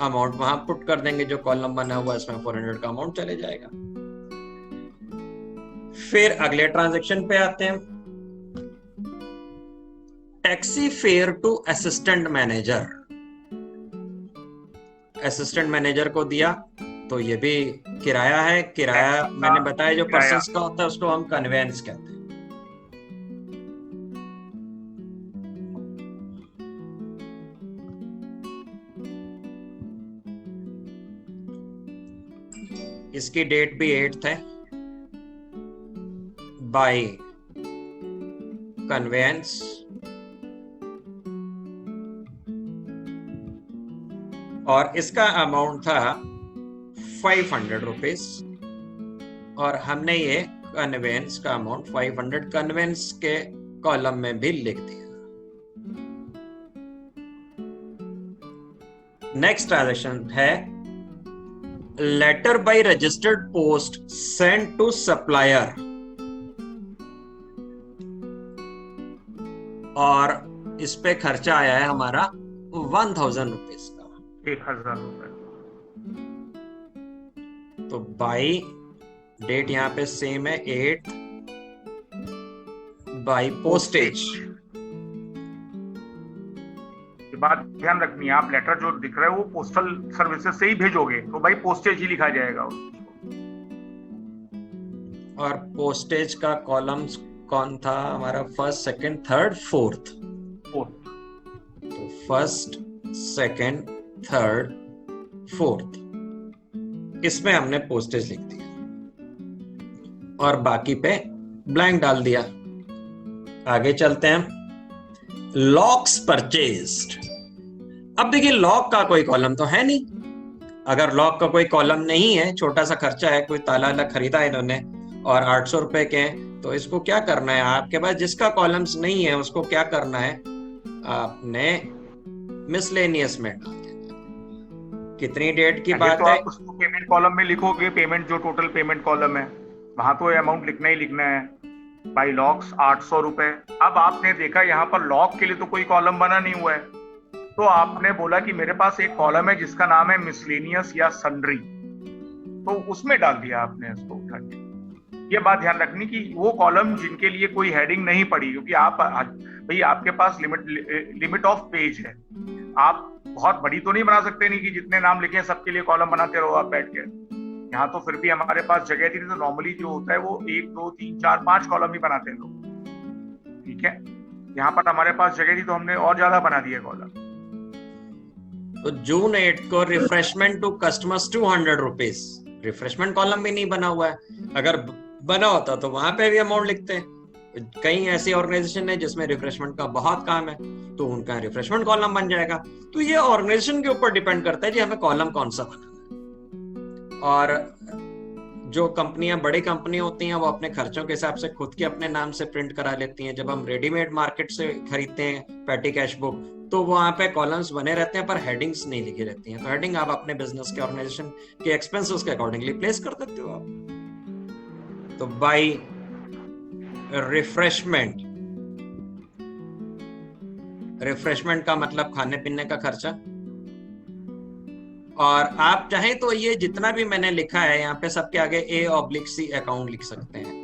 अमाउंट वहां पुट कर देंगे, जो कॉलम बना हुआ है इसमें 400 का अमाउंट चले जाएगा। फिर अगले ट्रांजैक्शन पे आते हैं, taxi fare to assistant manager. Assistant manager को दिया, तो ये भी किराया है। किराया मैंने बताया जो पर्सन्स का होता है उसको हम कन्वेंस कहते हैं। इसकी डेट भी 8th है बाय कन्वेंस, और इसका अमाउंट था 500 रुपीज, और हमने ये कन्वेंस का अमाउंट 500 कन्वेंस के कॉलम में भी लिख दिया। नेक्स्ट ट्रांजैक्शन है letter by registered post send to supplier, और इस पे खर्चा आया है हमारा 1000 रुपीज का, 1000 रुपए। तो बाई डेट यहाँ पे सेम है 8th बाई पोस्टेज। बात ध्यान रखनी है, आप लेटर जो दिख रहा है वो पोस्टल सर्विसेज से ही भेजोगे तो भाई पोस्टेज ही लिखा जाएगा उसको। और पोस्टेज का कॉलम्स कौन था हमारा, फर्स्ट सेकंड थर्ड फोर्थ। तो फर्स्ट सेकंड थर्ड फोर्थ, इसमें हमने पोस्टेज लिख दिया और बाकी पे ब्लैंक डाल दिया। आगे चलते हैं, लॉक्स परचेज्ड। अब देखिए लॉक का कोई कॉलम तो है नहीं, अगर लॉक का कोई कॉलम नहीं है, छोटा सा खर्चा है, कोई ताला खरीदा है इन्होंने और 800 रुपए के हैं, तो इसको क्या करना है आपके पास, जिसका कॉलम्स नहीं है उसको क्या करना है, आपने मिसलेनियस में डाल देना। कितनी डेट की बात तो है, आप उसको पेमेंट कॉलम में लिखोगे, पेमेंट जो टोटल पेमेंट कॉलम है वहां तो अमाउंट लिखना ही लिखना है, बाई लॉक्स 800 रुपए। अब आपने देखा यहाँ पर लॉक के लिए तो कोई कॉलम बना नहीं हुआ है, तो आपने बोला कि मेरे पास एक कॉलम है जिसका नाम है मिसलेनियस या सन्ड्री, तो उसमें डाल दिया आपने इसको उठा के। ये बात ध्यान रखनी कि वो कॉलम जिनके लिए कोई हेडिंग नहीं पड़ी, क्योंकि आप भाई आपके पास लिमिट ऑफ पेज है, आप बहुत बड़ी तो नहीं बना सकते, नहीं कि जितने नाम लिखे हैं सबके लिए कॉलम बनाते रहो आप बैठ के। यहाँ तो फिर भी हमारे पास जगह थी, तो नॉर्मली जो होता है वो 1 2 3 4 5 कॉलम ही बनाते हैं लोग, ठीक है। यहाँ पर हमारे पास जगह थी तो हमने और ज्यादा बना दिया कॉलम। तो जून 8 को refreshment to customers 200 rupees, refreshment column भी नहीं बना हुआ है, अगर बना होता तो वहां पे भी अमाउंट लिखते हैं। कई ऐसी ऑर्गेनाइजेशन है जिसमें रिफ्रेशमेंट का बहुत काम है, तो उनका रिफ्रेशमेंट कॉलम बन जाएगा। तो ये ऑर्गेनाइजेशन के ऊपर डिपेंड करता है जी हमें कॉलम कौन सा बनाना है। और जो कंपनियां बड़ी कंपनी होती हैं वो अपने खर्चों के हिसाब से खुद के अपने नाम से प्रिंट करा लेती हैं। जब हम रेडीमेड मार्केट से खरीदते हैं पेटी कैश बुक, तो वहां पे कॉलम्स बने रहते हैं पर हेडिंग्स नहीं लिखी रहती हैं। तो हेडिंग आप अपने बिजनेस के ऑर्गेनाइजेशन के एक्सपेंसेस के अकॉर्डिंगली प्लेस कर देते हो आप। तो बाय रिफ्रेशमेंट, रिफ्रेशमेंट का मतलब खाने पीने का खर्चा। और आप चाहें तो ये जितना भी मैंने लिखा है यहाँ पे सबके आगे A/C अकाउंट लिख सकते हैं।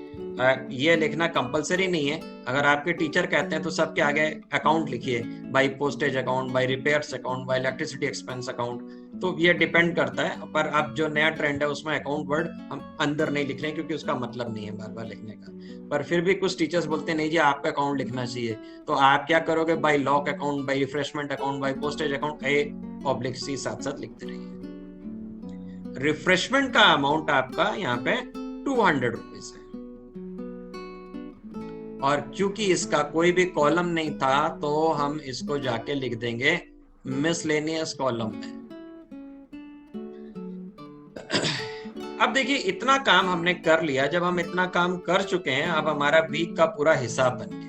ये लिखना कंपलसरी नहीं है। अगर आपके टीचर कहते हैं तो सबके आगे अकाउंट लिखिए, by postage account, by repairs account, by electricity expense account. तो ये डिपेंड करता है। पर अब जो नया ट्रेंड है उसमें अकाउंट वर्ड हम अंदर नहीं लिख रहे हैं क्योंकि उसका मतलब नहीं है बार बार लिखने का। पर फिर भी कुछ टीचर्स बोलते हैं नहीं जी आपका अकाउंट लिखना चाहिए, तो आप क्या करोगे, by lock account, by refreshment account, by postage account, A/C साथ साथ लिखते रहिए। रिफ्रेशमेंट का अमाउंट आपका यहाँ पे 200 रुपीज है। और क्योंकि इसका कोई भी कॉलम नहीं था तो हम इसको जाके लिख देंगे मिसलेनियस कॉलम में। अब देखिए इतना काम हमने कर लिया। जब हम इतना काम कर चुके हैं, अब हमारा वीक का पूरा हिसाब बन गया।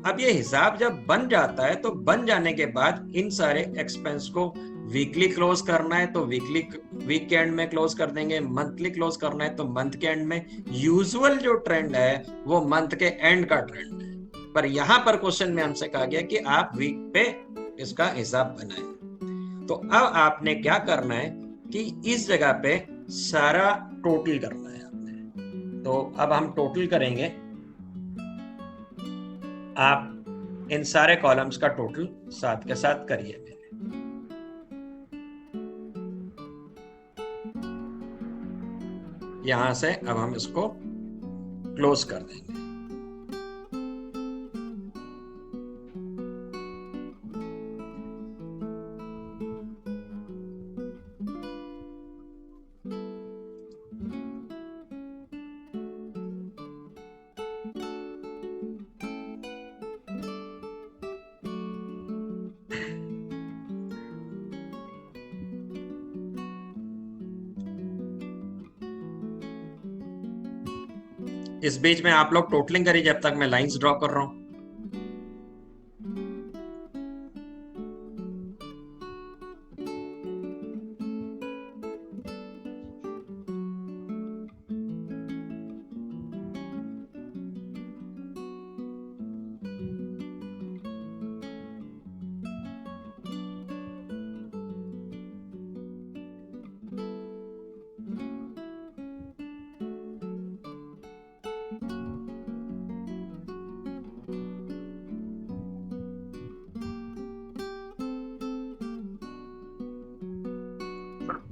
अब ये हिसाब जब बन जाता है तो बन जाने के बाद इन सारे एक्सपेंस को वीकली क्लोज करना है तो वीकली वीक के एंड में क्लोज कर देंगे, मंथली क्लोज करना है तो मंथ के एंड में। यूजुअल जो ट्रेंड है वो मंथ के एंड का ट्रेंड है, पर यहां पर क्वेश्चन में हमसे कहा गया कि आप वीक पे इसका हिसाब बनाएं। तो अब आपने क्या करना है कि इस जगह पे सारा टोटल करना है आपने। तो अब हम टोटल करेंगे। आप इन सारे कॉलम्स का टोटल साथ के साथ करिए मेरे। यहां से अब हम इसको क्लोज कर देंगे। इस बीच में आप लोग टोटलिंग करिए जब तक मैं लाइंस ड्रॉ कर रहा हूं।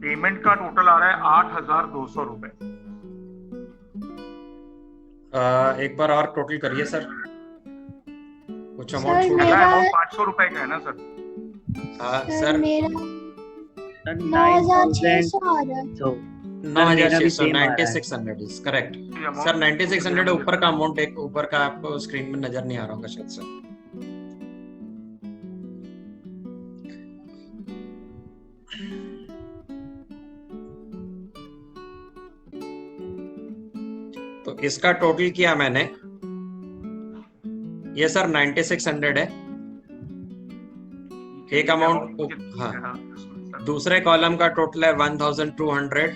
पेमेंट का टोटल आ रहा है 8,200 रुपए। एक बार और टोटल करिए सर, कुछ अमाउंट सर, छूट पहला गया। अमाउंट 500 रुपए का है ना सर? सर मेरा 9,600 आ रहा है। 9,600 9,600 इज करेक्ट सर। 9,600 ऊपर का अमाउंट, एक ऊपर का आपको स्क्रीन में नजर नहीं आ रहा होगा शायद सर। तो इसका टोटल किया मैंने, ये सर 9,600 है एक अमाउंट। हाँ, दूसरे कॉलम का टोटल है 1,200।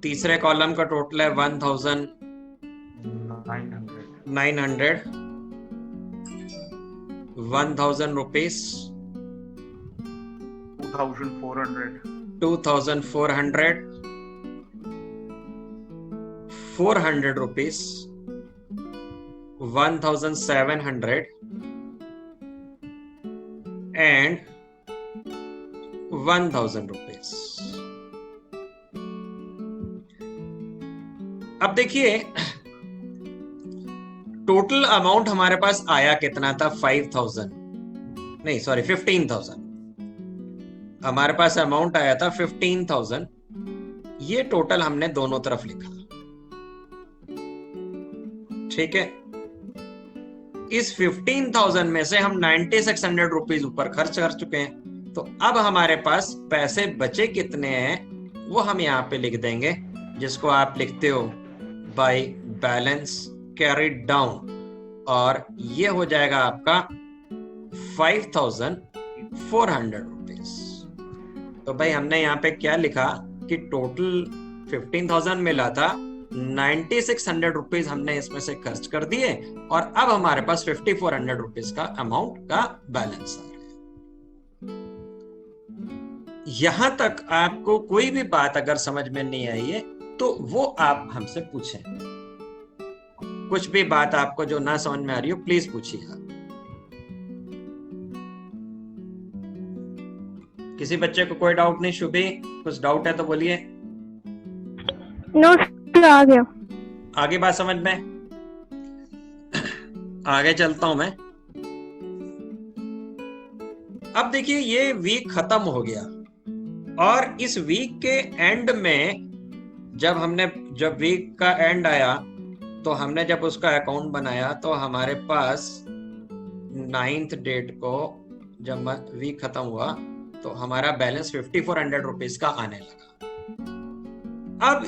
तीसरे कॉलम का टोटल है 1,900। 1,000 रुपीज, 2,400, 400 rupees, 1,700 and 1,000 rupees। अब देखिए टोटल अमाउंट हमारे पास आया कितना था, 5,000। नहीं सॉरी 15,000 हमारे पास अमाउंट आया था 15,000। ये टोटल हमने दोनों तरफ लिखा, ठीक है। इस 15,000 में से हम 9600 रुपीज ऊपर खर्च कर चुके हैं। तो अब हमारे पास पैसे बचे कितने हैं वो हम यहाँ पे लिख देंगे, जिसको आप लिखते हो बाय बैलेंस कैरिड डाउन, और ये हो जाएगा आपका 5,400 रुपीज। तो भाई हमने यहाँ पे क्या लिखा कि टोटल 15,000 मिला था, 9600 रुपीज हमने इसमें से खर्च कर दिए, और अब हमारे पास 5,400 रुपीज का अमाउंट का बैलेंस आ रहा है। यहां तक आपको कोई भी बात अगर समझ में नहीं आई है तो वो आप हमसे पूछें। कुछ भी बात आपको जो ना समझ में आ रही हो प्लीज पूछिएगा। किसी बच्चे को कोई डाउट नहीं? शुभी, कुछ डाउट है तो बोलिए। नो आ गया। आगे बात समझ में? आगे चलता हूं मैं। अब देखिए ये वीक खत्म हो गया, और इस वीक के एंड में जब वीक का एंड आया तो हमने जब उसका अकाउंट बनाया तो हमारे पास 9th डेट को जब वीक खत्म हुआ तो हमारा बैलेंस 5,400 रुपीज का आने लगा। अब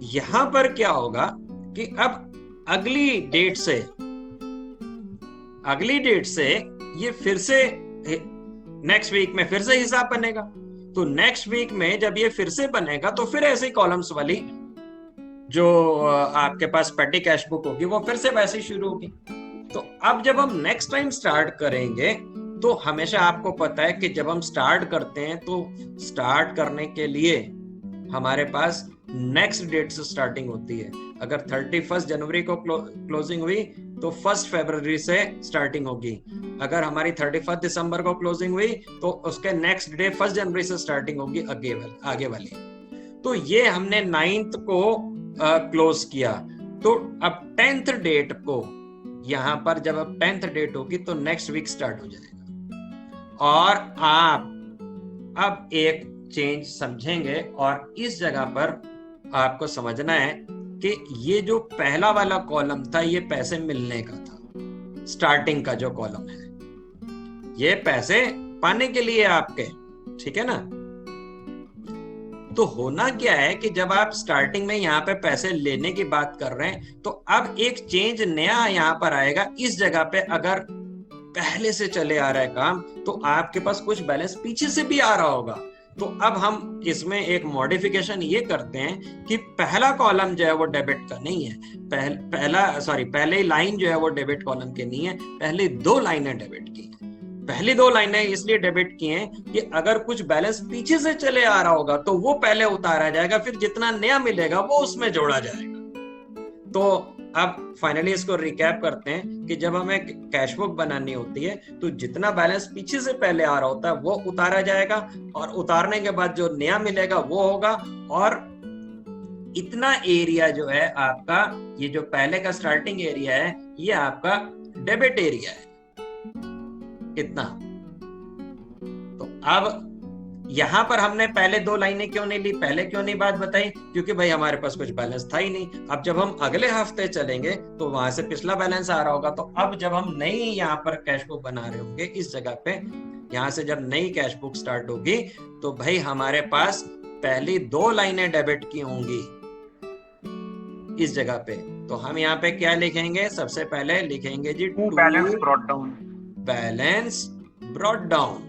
यहां पर क्या होगा कि अब अगली डेट से ये फिर से नेक्स्ट वीक में फिर से हिसाब बनेगा। तो नेक्स्ट वीक में जब ये फिर से बनेगा तो फिर ऐसे ही कॉलम्स वाली जो आपके पास पेटी कैश बुक होगी वो फिर से वैसे ही शुरू होगी। तो अब जब हम नेक्स्ट टाइम स्टार्ट करेंगे तो हमेशा आपको पता है कि जब हम स्टार्ट करते हैं तो स्टार्ट करने के लिए हमारे पास नेक्स्ट डेट से स्टार्टिंग होती है। अगर 31 जनवरी को क्लोजिंग हुई तो 1 फरवरी से स्टार्टिंग होगी। अगर हमारी 31 दिसंबर को क्लोजिंग हुई तो उसके नेक्स्ट डे 1 जनवरी से स्टार्टिंग होगी आगे वाली। तो ये हमने 9th को क्लोज किया। तो अब 10th डेट को यहां पर जब अब 10th डेट होगी तो नेक्स्ट वीक स्टार्ट हो जाएगा। और आप अब एक चेंज समझेंगे, और इस जगह पर आपको समझना है कि ये जो पहला वाला कॉलम था ये पैसे मिलने का था। स्टार्टिंग का जो कॉलम है ये पैसे पाने के लिए आपके, ठीक है ना। तो होना क्या है कि जब आप स्टार्टिंग में यहाँ पे पैसे लेने की बात कर रहे हैं तो अब एक चेंज नया यहाँ पर आएगा। इस जगह पे अगर पहले से चले आ रहा है काम तो आपके पास कुछ बैलेंस पीछे से भी आ रहा होगा। तो अब हम इसमें एक मॉडिफिकेशन ये करते हैं कि पहला कॉलम जो है वो डेबिट का नहीं है, पहले लाइन जो है वो डेबिट कॉलम के नहीं है, पहले 2 लाइनें डेबिट की हैं। पहली 2 लाइनें इसलिए डेबिट की हैं कि अगर कुछ बैलेंस पीछे से चले आ रहा होगा तो वो पहले उतारा जाएगा, फिर जितना नया मिलेगा वो उसमें जोड़ा जाएगा। तो अब फाइनली इसको रिकैप करते हैं कि जब हमें कैश बुक बनानी होती है तो जितना बैलेंस पीछे से पहले आ रहा होता है वो उतारा जाएगा, और उतारने के बाद जो नया मिलेगा वो होगा। और इतना एरिया जो है आपका, ये जो पहले का स्टार्टिंग एरिया है ये आपका डेबिट एरिया है, इतना। तो अब यहां पर हमने पहले 2 लाइनें क्यों नहीं ली, पहले क्यों नहीं बात बताई? क्योंकि भाई हमारे पास कुछ बैलेंस था ही नहीं। अब जब हम अगले हफ्ते चलेंगे तो वहां से पिछला बैलेंस आ रहा होगा। तो अब जब हम नई यहाँ पर कैश बुक बना रहे होंगे इस जगह पे, यहाँ से जब नई कैश बुक स्टार्ट होगी तो भाई हमारे पास पहली 2 लाइनें डेबिट की होंगी इस जगह पे। तो हम यहाँ पे क्या लिखेंगे? सबसे पहले लिखेंगे जी to balance brought down, balance brought down.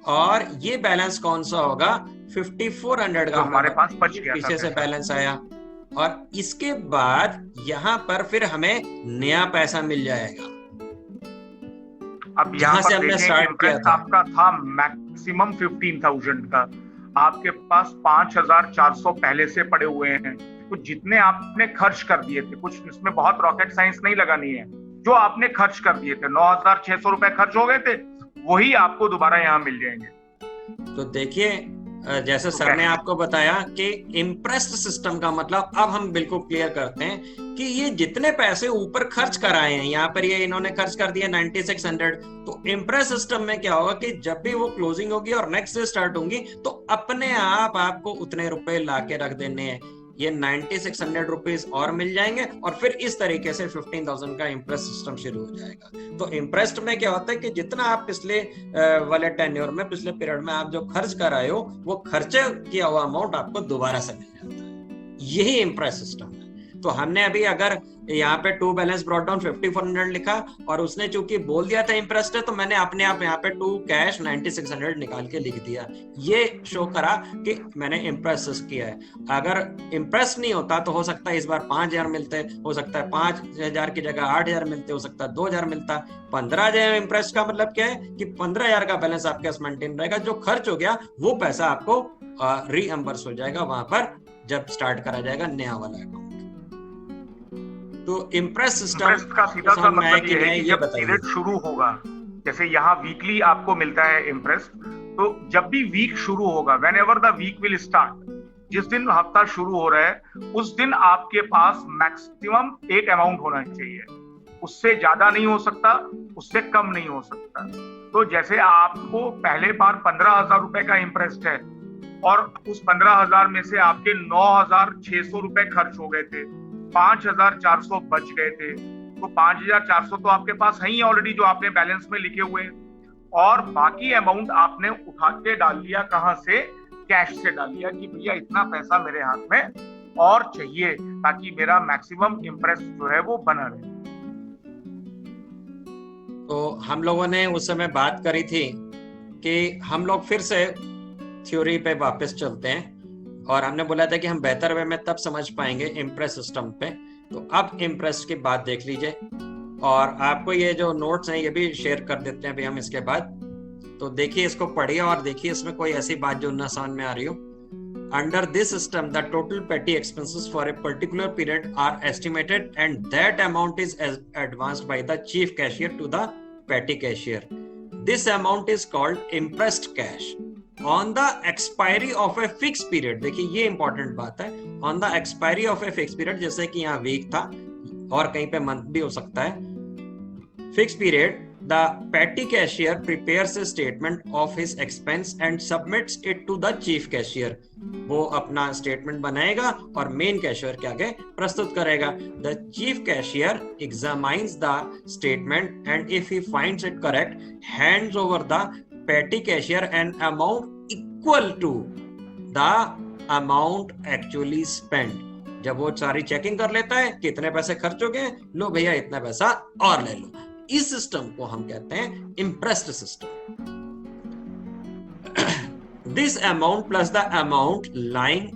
और ये बैलेंस कौन सा होगा? 5,400 का हमारे पास बच गया पीछे से बैलेंस आया। और इसके बाद यहाँ पर फिर हमें नया पैसा मिल जाएगा। अब यहाँ से हमने स्टार्ट किया था आपका था मैक्सिमम 15,000 का, आपके पास 5,400 पहले से पड़े हुए हैं। तो जितने आपने खर्च कर दिए थे, कुछ इसमें बहुत रॉकेट साइंस नहीं लगानी है, जो आपने खर्च कर दिए थे 9,600 रुपए खर्च हो गए थे, वही आपको दोबारा यहाँ मिल जाएंगे। तो देखिए जैसे सर ने आपको बताया कि इम्प्रेस्ड सिस्टम का मतलब अब हम बिल्कुल क्लियर करते हैं कि ये जितने पैसे ऊपर खर्च कराए हैं, यहाँ पर ये इन्होंने खर्च कर दिया 9600, तो इम्प्रेस सिस्टम में क्या होगा कि जब भी वो क्लोजिंग होगी और नेक्स्ट से स्टार्ट होंगी तो अपने आप आपको उतने रुपए ला के रख देने हैं, ये 9600 रुपीज और मिल जाएंगे और फिर इस तरीके से 15,000 का इम्प्रेस सिस्टम शुरू हो जाएगा। तो इम्प्रेस्ड में क्या होता है कि जितना आप पिछले वाले टेन्योर में, पिछले पीरियड में आप जो खर्च कराए हो वो खर्चे किया हुआ अमाउंट आपको दोबारा से मिल जाता है, यही इम्प्रेस सिस्टम है। तो हमने अभी अगर यहाँ पे टू बैलेंस ब्रॉट डाउन 5400 लिखा और उसने चूंकि बोल दिया था इम्प्रेस्ड है, तो मैंने अपने आप यहाँ पे टू कैश 9600 निकाल के लिख दिया, ये शो करा कि मैंने इम्प्रेस किया है। अगर इम्प्रेस नहीं होता तो हो सकता है इस बार 5000 मिलते, हो सकता है 5000 की जगह 8000 मिलते, हो सकता है 2000 मिलता। 15,000 इम्प्रेस का मतलब क्या है कि 15,000 का बैलेंस आपके पास मेंटेन रहेगा, जो खर्च हो गया वो पैसा आपको रीएम्बर्स हो जाएगा वहां पर जब स्टार्ट करा जाएगा नया वाला अकाउंट। तो इम्प्रेस सिस्टम का सीधा सा मतलब ये है कि जब पीरियड शुरू होगा, जैसे यहाँ वीकली आपको मिलता है इम्प्रेस, तो जब भी वीक शुरू होगा, whenever the week will start, जिस दिन हफ्ता शुरू हो रहा है उस दिन आपके पास मैक्सिमम एक अमाउंट होना चाहिए, उससे ज्यादा नहीं हो सकता, उससे कम नहीं हो सकता। तो जैसे आपको पहले बार 15,000 रुपए का इम्प्रेस है और उस 15,000 में से आपके 9,600 रुपए खर्च हो गए थे, 5,400 बच गए थे, तो 5,400 तो आपके पास है ही ऑलरेडी जो आपने बैलेंस में लिखे हुए हैं, और बाकी अमाउंट आपने उठा के डाल लिया, कहां से? कैश से डाल लिया कि भैया इतना पैसा मेरे हाथ में और चाहिए ताकि मेरा मैक्सिमम इम्प्रेस जो है वो बना रहे। तो हम लोगों ने उस समय बात करी थी कि हम लोग फिर से थ्योरी पे वापस चलते हैं और हमने बोला था कि हम बेहतर वे में तब समझ पाएंगे इम्प्रेस सिस्टम पे। तो अब इम्प्रेस की बात देख लीजिए और आपको ये जो नोट्स हैं ये भी शेयर कर देते हैं अभी हम इसके बाद। तो देखिए, इसको पढ़िए और देखिए इसमें कोई ऐसी बात जो ना समझ में आ रही हो। Under this system, the total petty expenses for a particular period are estimated and that amount is advanced by the chief cashier to the petty cashier. This amount is called impressed cash. On the expiry of a fixed period, देखिए ये important बात है, on the expiry of a fixed period, जैसे कि यहाँ week था और कहीं पे मंथ भी हो सकता है, fixed period, the petty cashier prepares a statement of his expense and submits it to the chief cashier. वो अपना स्टेटमेंट बनाएगा और मेन कैशियर के आगे प्रस्तुत करेगा। The chief cashier examines the statement and if he finds it correct, hands over the petty cashier an amount equal to the amount actually spent. जब वो सारी चेकिंग कर लेता है कितने पैसे खर्च हो गए, लो भैया इतना पैसा और ले लो। इस सिस्टम को हम कहते हैं imprest system. This amount plus the amount lying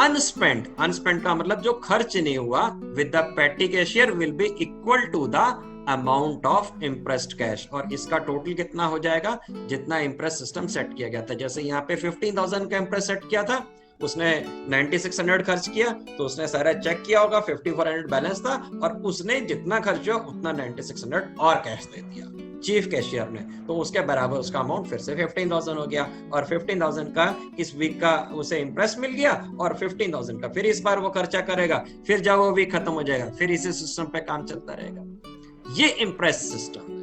unspent, unspent का मतलब जो खर्च नहीं हुआ, with the petty cashier will be equal to the amount of imprest cash. और इसका टोटल कितना हो जाएगा जितना इम्प्रेस सिस्टम सेट किया गया था। जैसे यहाँ पे 15,000 का इम्प्रेस सेट किया था, उसने 9600 खर्च किया, तो उसने सारा चेक किया होगा, 5400 बैलेंस था और उसने जितना खर्च हुआ उतना 9600 और कैश दे दिया चीफ कैशियर ने, तो उसके बराबर उसका अमाउंट फिर से 15,000 हो गया और 15,000 का इस वीक का उसे इम्प्रेस मिल गया और 15,000 का फिर इस बार वो खर्चा करेगा, फिर जब वो वीक खत्म हो जाएगा फिर इसी सिस्टम पे काम चलता रहेगा। ये इम्प्रेस सिस्टम है।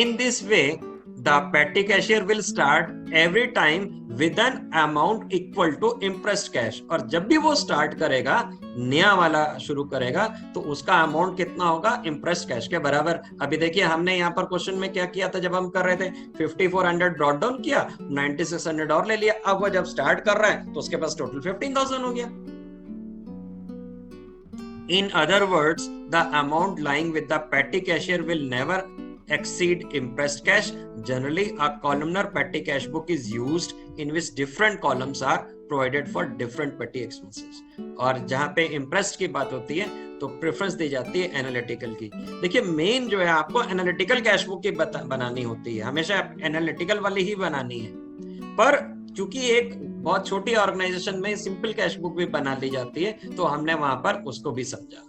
In this way the petty cashier will start every time with an amount equal to impressed cash। और जब भी वो स्टार्ट करेगा, नया वाला शुरू करेगा, तो उसका अमाउंट कितना होगा impressed cash के बराबर। अभी देखिए हमने यहाँ पर क्वेश्चन में क्या किया था जब हम कर रहे थे, 5400 ब्रॉट डाउन किया, 9600 और ले लिया। अब वो जब स्टार्ट कर रहा है तो उसके पास टोटल 15,000 हो गया। In other words, the amount lying with the petty cashier will never exceed impressed cash. Generally, a columnar petty cash book is used in which different columns are provided for different petty expenses. और जहां पे impressed की बात होती है तो preference दी जाती है एनालिटिकल की। देखिए मेन जो है आपको एनालिटिकल कैश बुक की बनानी होती है, हमेशा एनालिटिकल वाली ही बनानी है, पर चूंकि एक बहुत छोटी ऑर्गेनाइजेशन में सिंपल कैश बुक भी बना ली जाती है तो हमने वहां पर उसको भी समझा।